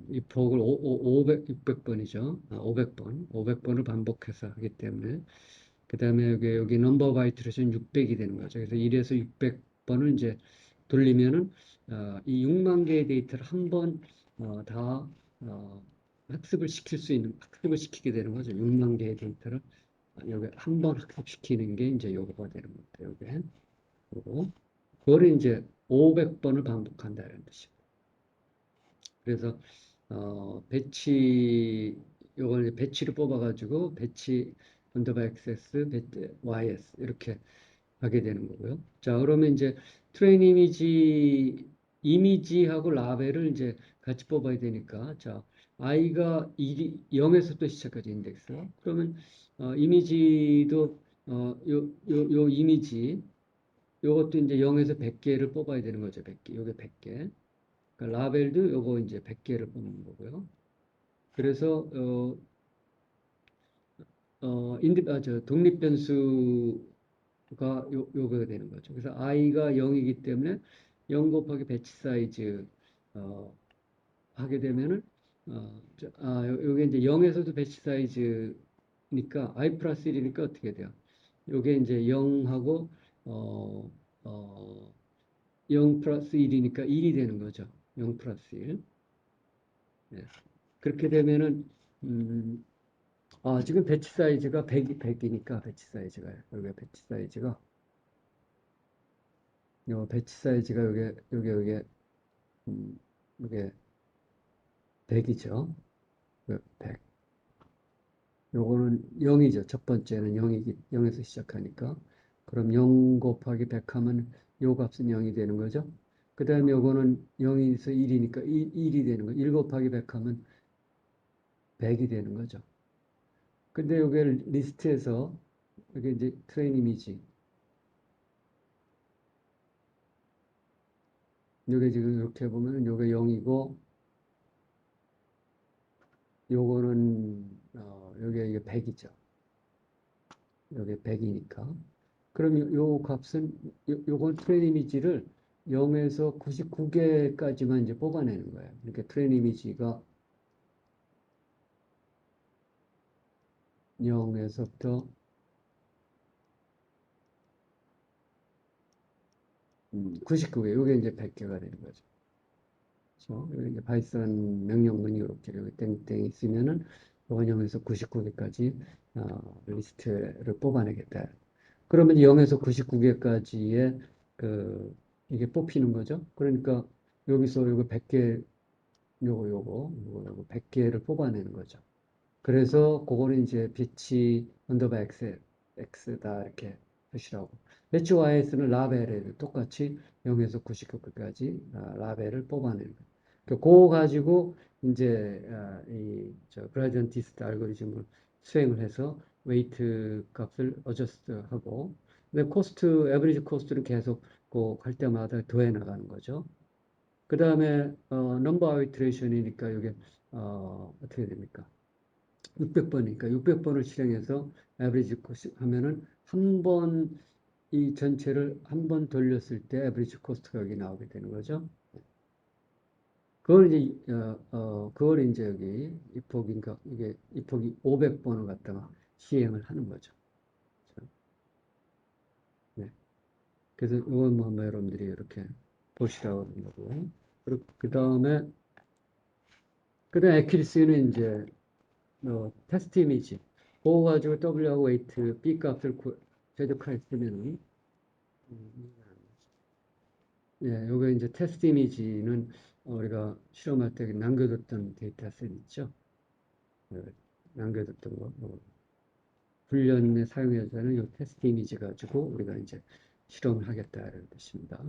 이 폭을 500, 600번이죠. 500번, 500번을 반복해서 하기 때문에 그 다음에 여기 넘버 바이트레이션 600이 되는 거죠. 그래서 1에서 600번을 이제 돌리면은 이 6만 개의 데이터를 한 번 다 학습을 시킬 수 있는 학습을 시키게 되는 거죠. 6만 개의 데이터를 여기 한 번 학습시키는 게 이제 요거가 되는 겁니다. 요게 요거 그거를 이제 500번을 반복한다는 뜻입니다. 그래서 요걸 이제 배치를 뽑아가지고 배치 언더바 XS, YS 이렇게 하게 되는 거고요. 자, 그러면 이제 트레인 이미지하고 라벨을 이제 같이 뽑아야 되니까, 자, i가 0에서 또 시작하죠, 인덱스. 그러면, 이미지도, 요 이미지, 요것도 이제 0에서 100개를 뽑아야 되는 거죠, 100개. 요게 100개. 그러니까 라벨도 요거 이제 100개를 뽑는 거고요. 그래서, 독립 변수 요거가 되는 거죠. 그래서 i가 0이기 때문에 0 곱하기 배치 사이즈 어, 하게 되면은 요게 이제 0에서도 배치 사이즈니까 i 플러스 1이니까 어떻게 돼요? 요게 이제 0하고 어, 어, 0 플러스 1이니까 1이 되는 거죠. 0 플러스 1. 예. 그렇게 되면은 지금 배치 사이즈가 100이니까 배치 사이즈가 여기 배치 사이즈가 요 배치 사이즈가 요게 음, 이게 100이죠. 100. 요거는 0이죠. 첫 번째는 0에서 시작하니까. 그럼 0 곱하기 100 하면 요 값은 0이 되는 거죠. 그 다음에 요거는 0에서 1이니까 1이 되는 거죠. 1 곱하기 100 하면 100이 되는 거죠. 근데 요게 리스트에서 이게 이제 트레인 이미지. 요게 지금 이렇게 보면 요게 0이고 요거는 요게 이게 100이죠. 요게 100이니까. 그럼 요 값은 요건 트레인 이미지를 0에서 99개까지만 이제 뽑아내는 거예요. 그러니까 트레인 이미지가 0에서부터 99개, 요게 이제 100개가 되는 거죠. 그렇죠? 여기 이제 파이썬 명령문이 이렇게 여기 땡땡 있으면은 요건 0에서 99개까지 리스트를 뽑아내겠다. 그러면 0에서 99개까지의 그 이게 뽑히는 거죠. 그러니까 여기서 요거 100개 요거 100개를 뽑아내는 거죠. 그래서 그거는 이제 빛이 언더바 x다 이렇게 표시하고 배치 y에서는 라벨을 똑같이 0에서 99까지 라벨을 뽑아내는 거예요. 그거 가지고 이제 이저 그라디언티스트 알고리즘을 수행을 해서 웨이트 값을 어저스트 하고 근데 코스트 에버리지 코스트를 계속 그할 때마다 더해 나가는 거죠. 그 다음에 넘버 아이트레이션이니까 이게 어떻게 됩니까? 600번이니까 600번을 실행해서 에버리지 코스 하면은 한 번 이 전체를 한 번 돌렸을 때 에버리지 코스트가 여기 나오게 되는 거죠. 그걸 이제 여기 입폭인가 이게 입폭이 500번을 갖다가 시행을 하는 거죠. 네. 그래서 이건 뭐 여러분들이 이렇게 보시라고 하는 거고. 그리고 그다음에 에큐리시는 이제 테스트 이미지 그거 가지고 W하고 웨이트 B 값을 최적화했으면은 예, 요거 이제 테스트 이미지는 우리가 실험할 때 남겨뒀던 데이터셋 있죠. 예, 남겨뒀던 거. 훈련에 사용해서는 요 테스트 이미지 가지고 우리가 이제 실험을 하겠다는 뜻입니다.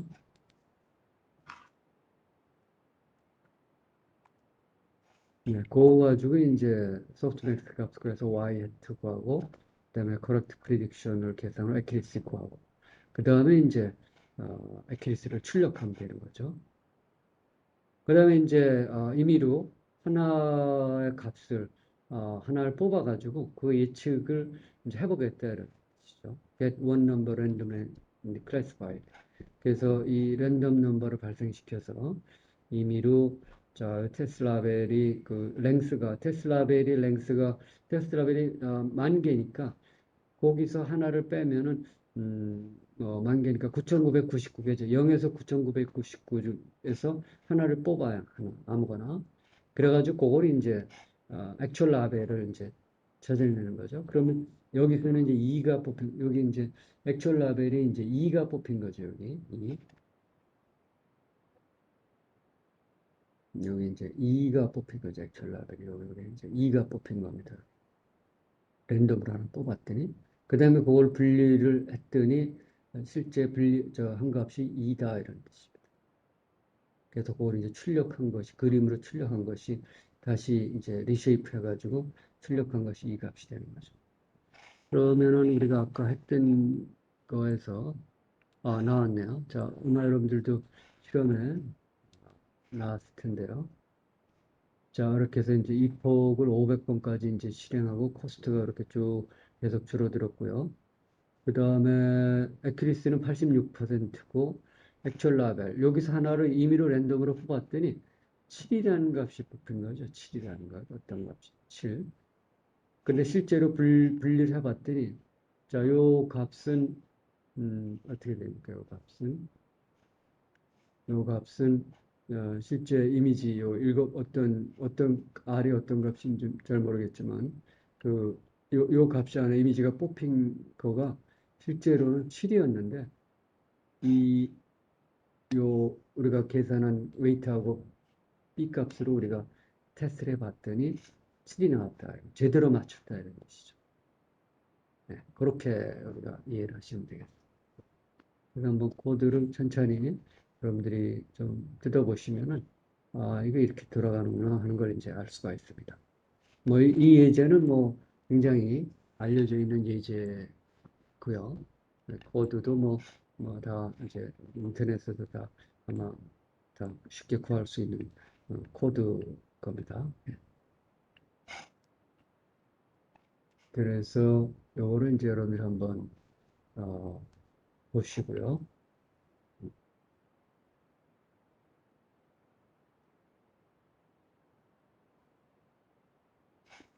네, 그거 가지고 이제 소프트맥스 값 그래서 y 해트 구하고 그다음에 correct prediction을 계산을 accuracy 구하고 그다음에 이제 accuracy를 출력하면 되는 거죠. 그다음에 이제 임의로 하나의 값을 하나를 뽑아가지고 그 예측을 이제 해보겠다는 뜻이죠. Get one number randomly classified. 그래서 이 랜덤 넘버를 발생시켜서 임의로 자 테스라벨이 그 랭스가 테스라벨이 10,000개니까 거기서 하나를 빼면은 만 개니까 9,999개죠. 0에서 9,999 중에서 하나를 뽑아야 하나 아무거나. 그래가지고 그걸 이제 액츄얼 라벨을 이제 찾아내는 거죠. 그러면 여기서는 이제 2가 뽑힌 여기 이제 액츄얼 라벨이 이제 2가 뽑힌 거죠. 여기 2. 여기 이제 2가 뽑힌 거죠. 액츄얼 라벨이 여기 이제 2가 뽑힌 겁니다. 랜덤으로 하나 뽑았더니 그 다음에 그걸 분리를 했더니 실제 한 값이 2다 이런 뜻입니다. 그래서 그걸 이제 출력한 것이 그림으로 출력한 것이 다시 이제 리쉐이프 해가지고 출력한 것이 이 값이 되는 거죠. 그러면은 우리가 아까 했던 거에서 나왔네요. 자, 아마 여러분들도 실험에 나왔을 텐데요. 자, 이렇게 해서 이제 입폭을 500번까지 이제 실행하고 코스트가 이렇게 쭉 계속 줄어들었고요. 그 다음에 에큐리스는 86%고 액츄얼 라벨 여기서 하나를 임의로 랜덤으로 뽑았더니 7이라는 값이 뽑힌 거죠. 7이라는 것 어떤 값이 7. 근데 실제로 분리를 해봤더니 자, 요 값은 어떻게 됩니까? 요 값은 실제 이미지 어떤 R이 어떤 값인지 잘 모르겠지만 요 값이 안에 이미지가 뽑힌 거가 실제로는 7이었는데 이 우리가 계산한 웨이트하고 B 값으로 우리가 테스트를 해봤더니 7이 나왔다. 제대로 맞췄다 이런 것이죠. 네, 그렇게 우리가 이해를 하시면 되겠습니다. 그래서 한번 코드를 천천히 여러분들이 좀 뜯어보시면은, 이거 이렇게 들어가는구나 하는 걸 이제 알 수가 있습니다. 뭐, 이 예제는 뭐, 굉장히 알려져 있는 예제고요. 네, 코드도 다 이제 인터넷에서 다 아마 다 쉽게 구할 수 있는 코드 겁니다. 예. 그래서 요거를 이제 여러분들 한번 어, 보시고요.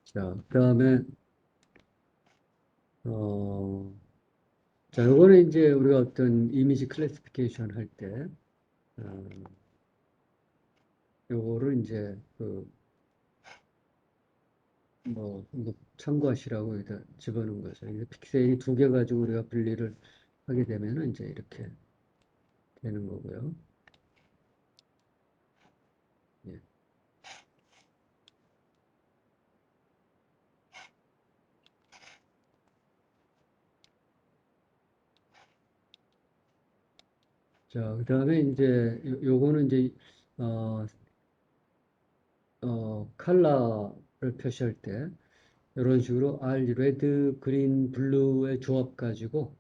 자, 그다음에 어, 자, 요거는 이제 우리가 어떤 이미지 클래시피케이션 할 때, 어, 요거를 이제 뭐 참고하시라고 여기다 집어넣은 거죠. 이제 픽셀이 두 개 가지고 우리가 분리를 하게 되면은 이제 이렇게 되는 거고요. 예. 자, 그다음에 이제 요거는 이제 어, 컬러를 표시할 때 이런 식으로 레드, 그린, 블루의 조합 가지고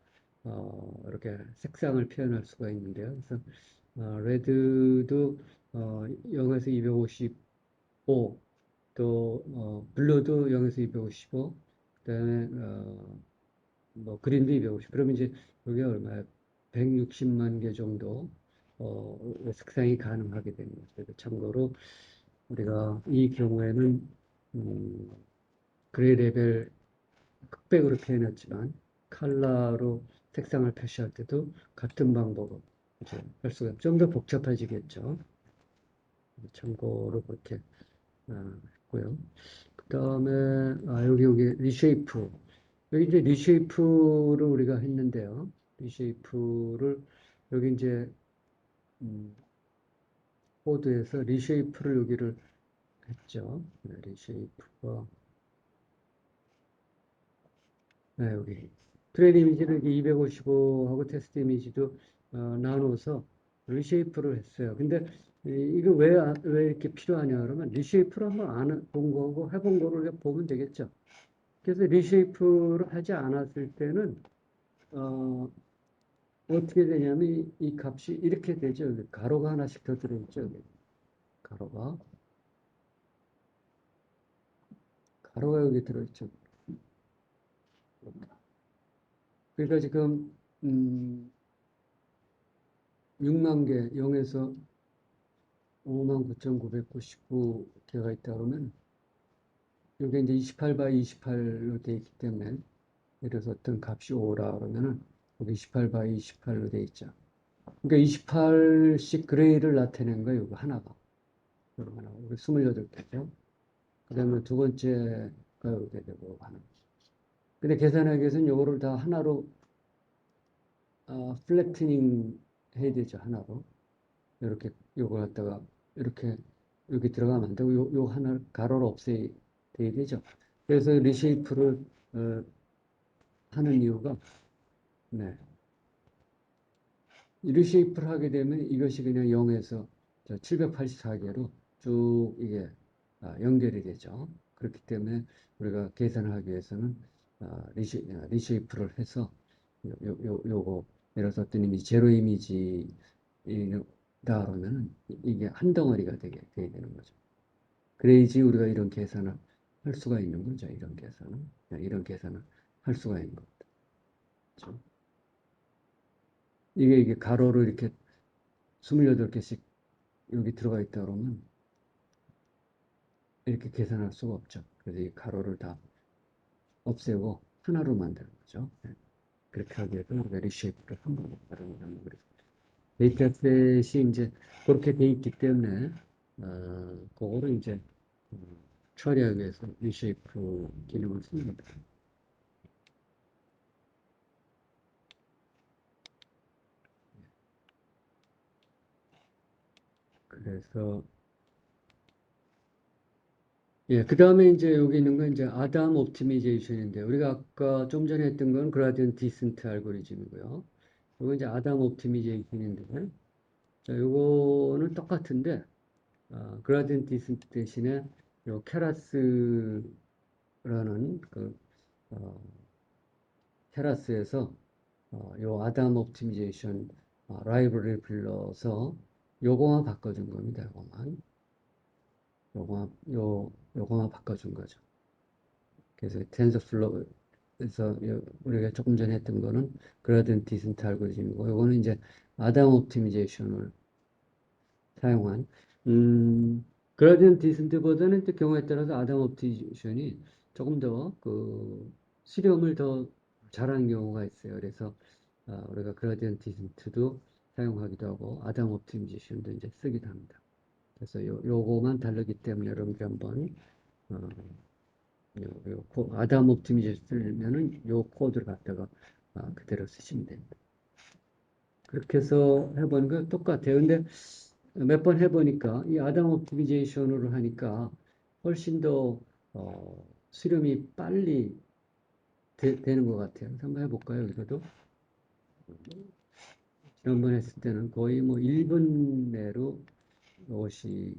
이렇게 색상을 표현할 수가 있는데요. 그래서 레드도 0에서 255, 또 블루도 0에서 255, 그다음에 뭐 그린도 250. 그러면 이제 여기 얼마야? 160만 개 정도 색상이 가능하게 되는 거죠. 그래서 참고로 우리가 이 경우에는 음, 그레이 레벨 흑백으로 표현했지만 컬러로 색상을 표시할 때도 같은 방법으로 이제 할 수가 좀 더 복잡해지겠죠. 참고로 그렇게 했고요. 그 다음에 여기 리쉐이프. 여기 이제 리쉐이프를 우리가 했는데요. 리쉐이프를 여기 이제 음, 코드에서 리쉐이프를 여기를 했죠. 네, 리쉐이프가 네, 여기 트레이드 이미지를 255하고 테스트 이미지도 나눠서 리쉐이프를 했어요. 근데 이거 왜 이렇게 필요하냐 그러면 리쉐이프를 한번 안 본 거고 해본 거를 보면 되겠죠. 그래서 리쉐이프를 하지 않았을 때는 어, 어떻게 되냐면 이 값이 이렇게 되죠. 가로가 하나씩 더 들어있죠. 여기. 가로가 가로가 여기 들어있죠. 그러니까 지금 6만 개 0에서 59,999개가 있다 그러면 여기 이제 28 바이 28로 되어 있기 때문에 예를 들어서 어떤 값이 5라 그러면은 여기 28 바이 28로 되어 있죠. 그러니까 28씩 그레이를 나타낸 거예요. 이거 하나가. 이거 하나. 우리 28개죠. 그 다음에 두 번째가 이렇게 되고 하나. 근데 계산하기 위해서는 요거를 다 하나로 플래트닝 해야 되죠. 하나로. 이렇게 요걸 갖다가 이렇게 여기 들어가면 안 되고 요 하나 가로를 없애야 되죠. 그래서 리쉐이프를 어, 하는 이유가 네. 리쉐이프를 하게 되면 이것이 그냥 0에서 784개로 쭉 이게 연결이 되죠. 그렇기 때문에 우리가 계산을 하기 위해서는 리쉐이프를 해서 요거 예를 들어서 어떤 이미지 제로 이미지다 그러면 이게 한 덩어리가 되게 되는 거죠. 그래야지 우리가 이런 계산을 할 수가 있는 거죠. 이런 계산을 할 수가 있는 거죠. 그렇죠? 이게 가로로 이렇게 28개씩 여기 들어가 있다 그러면 이렇게 계산할 수가 없죠. 그래서 이 가로를 다 없애고 하나로 만드는 거죠. 네. 그렇게 하기 위해서 우리가 리쉐이프를 한번 다루는 거예요. 데이터셋이 이제 그렇게 돼 있기 때문에 그거를 이제 처리하기 위해서 리쉐이프 기능을 씁니다. 그래서 예, 그 다음에 이제 여기 있는 건 이제 아담 옵티미제이션인데 우리가 아까 좀 전에 했던 건 그라디언트 디센트 알고리즘이고요. 이거 이제 아담 옵티미제이션인데, 자, 요거는 똑같은데, 그라디언트 디센트 대신에 요 케라스라는 그, 어, 케라스에서 요 아담 옵티미제이션 라이브러리를 불러서 요거만 바꿔준 겁니다. 요거만 바꿔준 거죠. 그래서 텐서플로우에서 우리가 조금 전에 했던 거는 그라디언트 디센트 알고리즘이고 요거는 이제 아담 옵티미제이션을 사용한 그라디언트 디센트보다는 또 경우에 따라서 아담 옵티미제이션이 조금 더 그 수렴을 더 잘하는 경우가 있어요. 그래서 우리가 그라디언트 디센트도 사용하기도 하고 아담 옵티미제이션도 이제 쓰기도 합니다. 그래서 요거만 다르기 때문에 여러분들 한번 어, 아담 옵티미제이션 쓰려면은 요 코드를 갖다가 그대로 쓰시면 됩니다. 그렇게 해서 해보는 거 똑같아요. 근데 몇 번 해보니까 이 아담 옵티미제이션으로 하니까 훨씬 더 수렴이 빨리 되는 것 같아요. 그래서 한번 해볼까요? 이것도 지난번 했을 때는 거의 뭐 1분 내로 이것이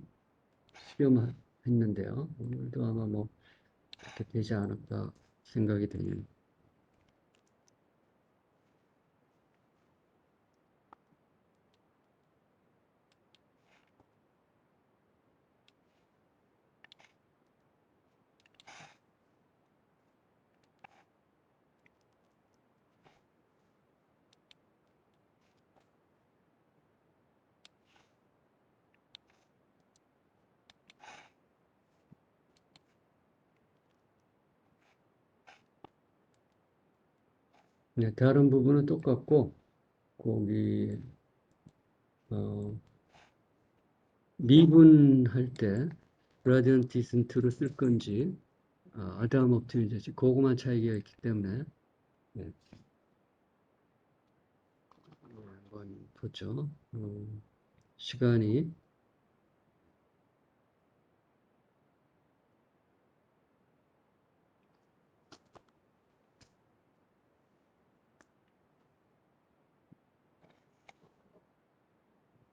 수렴했는데요. 오늘도 아마 뭐 그렇게 되지 않을까 생각이 드네요. 네, 다른 부분은 똑같고 거기 어, 미분할 때 그라디언트 디센트로 쓸 건지 아담 옵티미제이션 그거만 차이가 있기 때문에 네, 한번 보죠. 시간이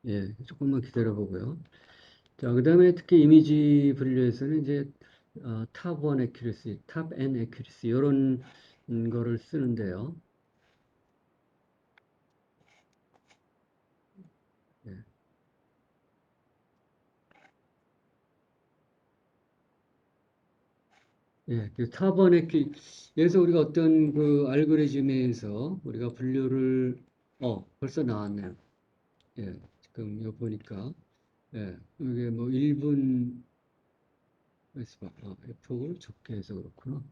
예, 조금만 기다려 보고요. 자, 그다음에 특히 이미지 분류에서는 이제 탑1 accuracy, 탑N accuracy 이런 거를 쓰는데요. 예, 예, 그 탑1 accuracy. 그래서 우리가 어떤 그 알고리즘에서 우리가 분류를 벌써 나왔네요. 예, 지금 요 보니까 이게 뭐 1분 F를 적게 해서 그렇구나.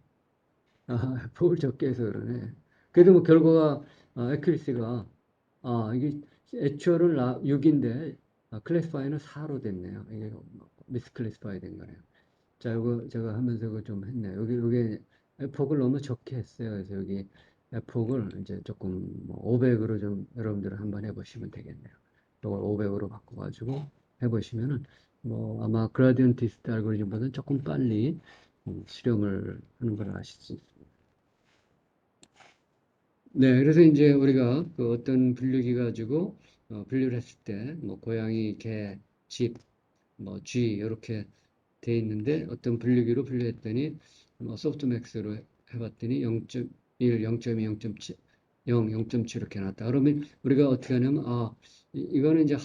F를 적게 해서 그러네. 그래도 뭐 결과가 accuracy가 이게 애초는 6인데 클래스파이는 4로 됐네요. 이게 미스클래스파이 된 거네요. 자, 이거 제가 하면서 이거 좀 했네요. 여기 폭을 너무 적게 했어요. 그래서 여기 폭을 이제 조금 뭐 500으로 좀 여러분들 한번 해보시면 되겠네요. 이걸 500으로 바꿔가지고 해보시면은 뭐 아마 그라디언트 디스트 알고리즘보다는 조금 빨리 수렴을 하는 걸 아실 수 있습니다. 네, 그래서 이제 우리가 그 어떤 분류기 가지고 분류를 했을 때 뭐 고양이, 개, 집, 뭐 쥐 이렇게 돼 있는데 어떤 분류기로 분류했더니 소프트맥스로 해봤더니 0.1, 0.2, 0.7, 0, 0.7 이렇게 나왔다. 그러면 우리가 어떻게 하냐면 이거는 이제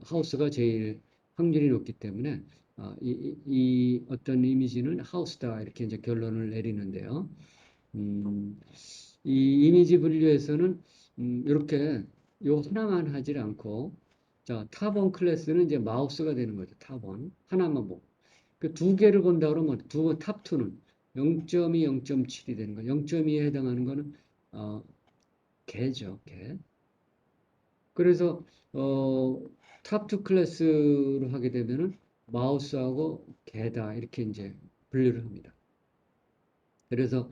하우스가 제일 확률이 높기 때문에 이 어떤 이미지는 하우스다 이렇게 이제 결론을 내리는데요. 음, 이 이미지 분류에서는 이렇게 요 하나만 하질 않고 자 탑원 클래스는 이제 마우스가 되는 거죠. 탑원 하나만 보고 그 두 개를 본다 그러면 탑2는 0.2, 0.7이 되는 거예요. 0.2에 해당하는 거는 어, 개죠, 개. 그래서 탑2 클래스로 하게 되면은 마우스하고 개다 이렇게 이제 분류를 합니다. 그래서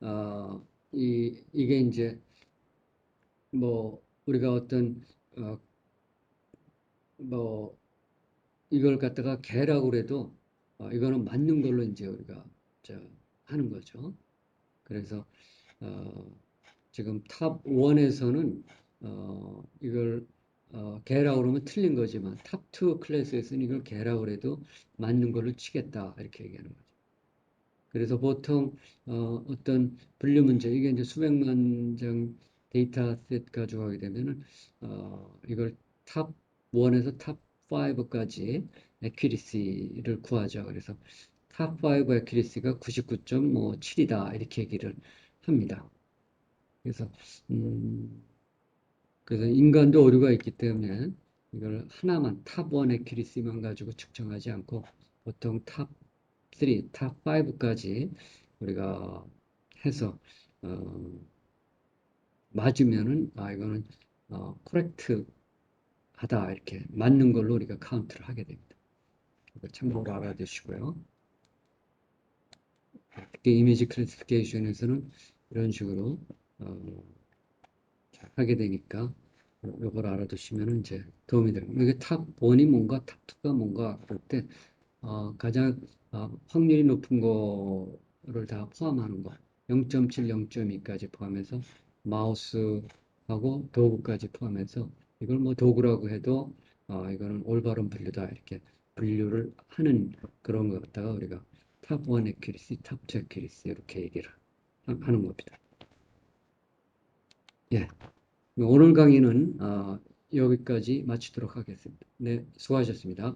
어, 이게 이제 뭐 우리가 어떤 어, 뭐 이걸 갖다가 개라고 그래도 이거는 맞는 걸로 이제 우리가 저 하는 거죠. 그래서 어, 지금 탑 1에서는 이걸 개라고 그러면 틀린 거지만 탑 2 클래스에서는 이걸 개라고 해도 맞는 걸로 치겠다 이렇게 얘기하는 거죠. 그래서 보통 어떤 분류 문제 이게 이제 수백만 장 데이터셋 가져가게 되면은 이걸 탑 1에서 탑 5까지 애큐리시를 구하죠. 그래서 탑 5 애큐리시가 99.7이다 이렇게 얘기를 합니다. 그래서 음, 그래서 인간도 오류가 있기 때문에 이걸 하나만 탑 1 애큐리시만 가지고 측정하지 않고 보통 탑 3, 탑 5까지 우리가 해서 어, 맞으면은 이거는 코렉트 하다 이렇게 맞는 걸로 우리가 카운트를 하게 됩니다. 이거 참고로 알아두시고요. 특히 이미지 클래시피케이션에서는 이런 식으로 어, 하게 되니까 이걸 알아두시면 이제 도움이 됩니다. 이게 탑 1이 뭔가 탑 2가 뭔가 그럴 때 가장 확률이 높은 거를 다 포함하는 거 0.7, 0.2까지 포함해서 마우스하고 도구까지 포함해서 이걸 뭐 도구라고 해도 이거는 올바른 분류다 이렇게 분류를 하는 그런 거 갖다가 우리가 탑 1 애큐리시, 탑 2 애큐리시 이렇게 얘기를 하는 겁니다. 예. 오늘 강의는 여기까지 마치도록 하겠습니다. 네, 수고하셨습니다.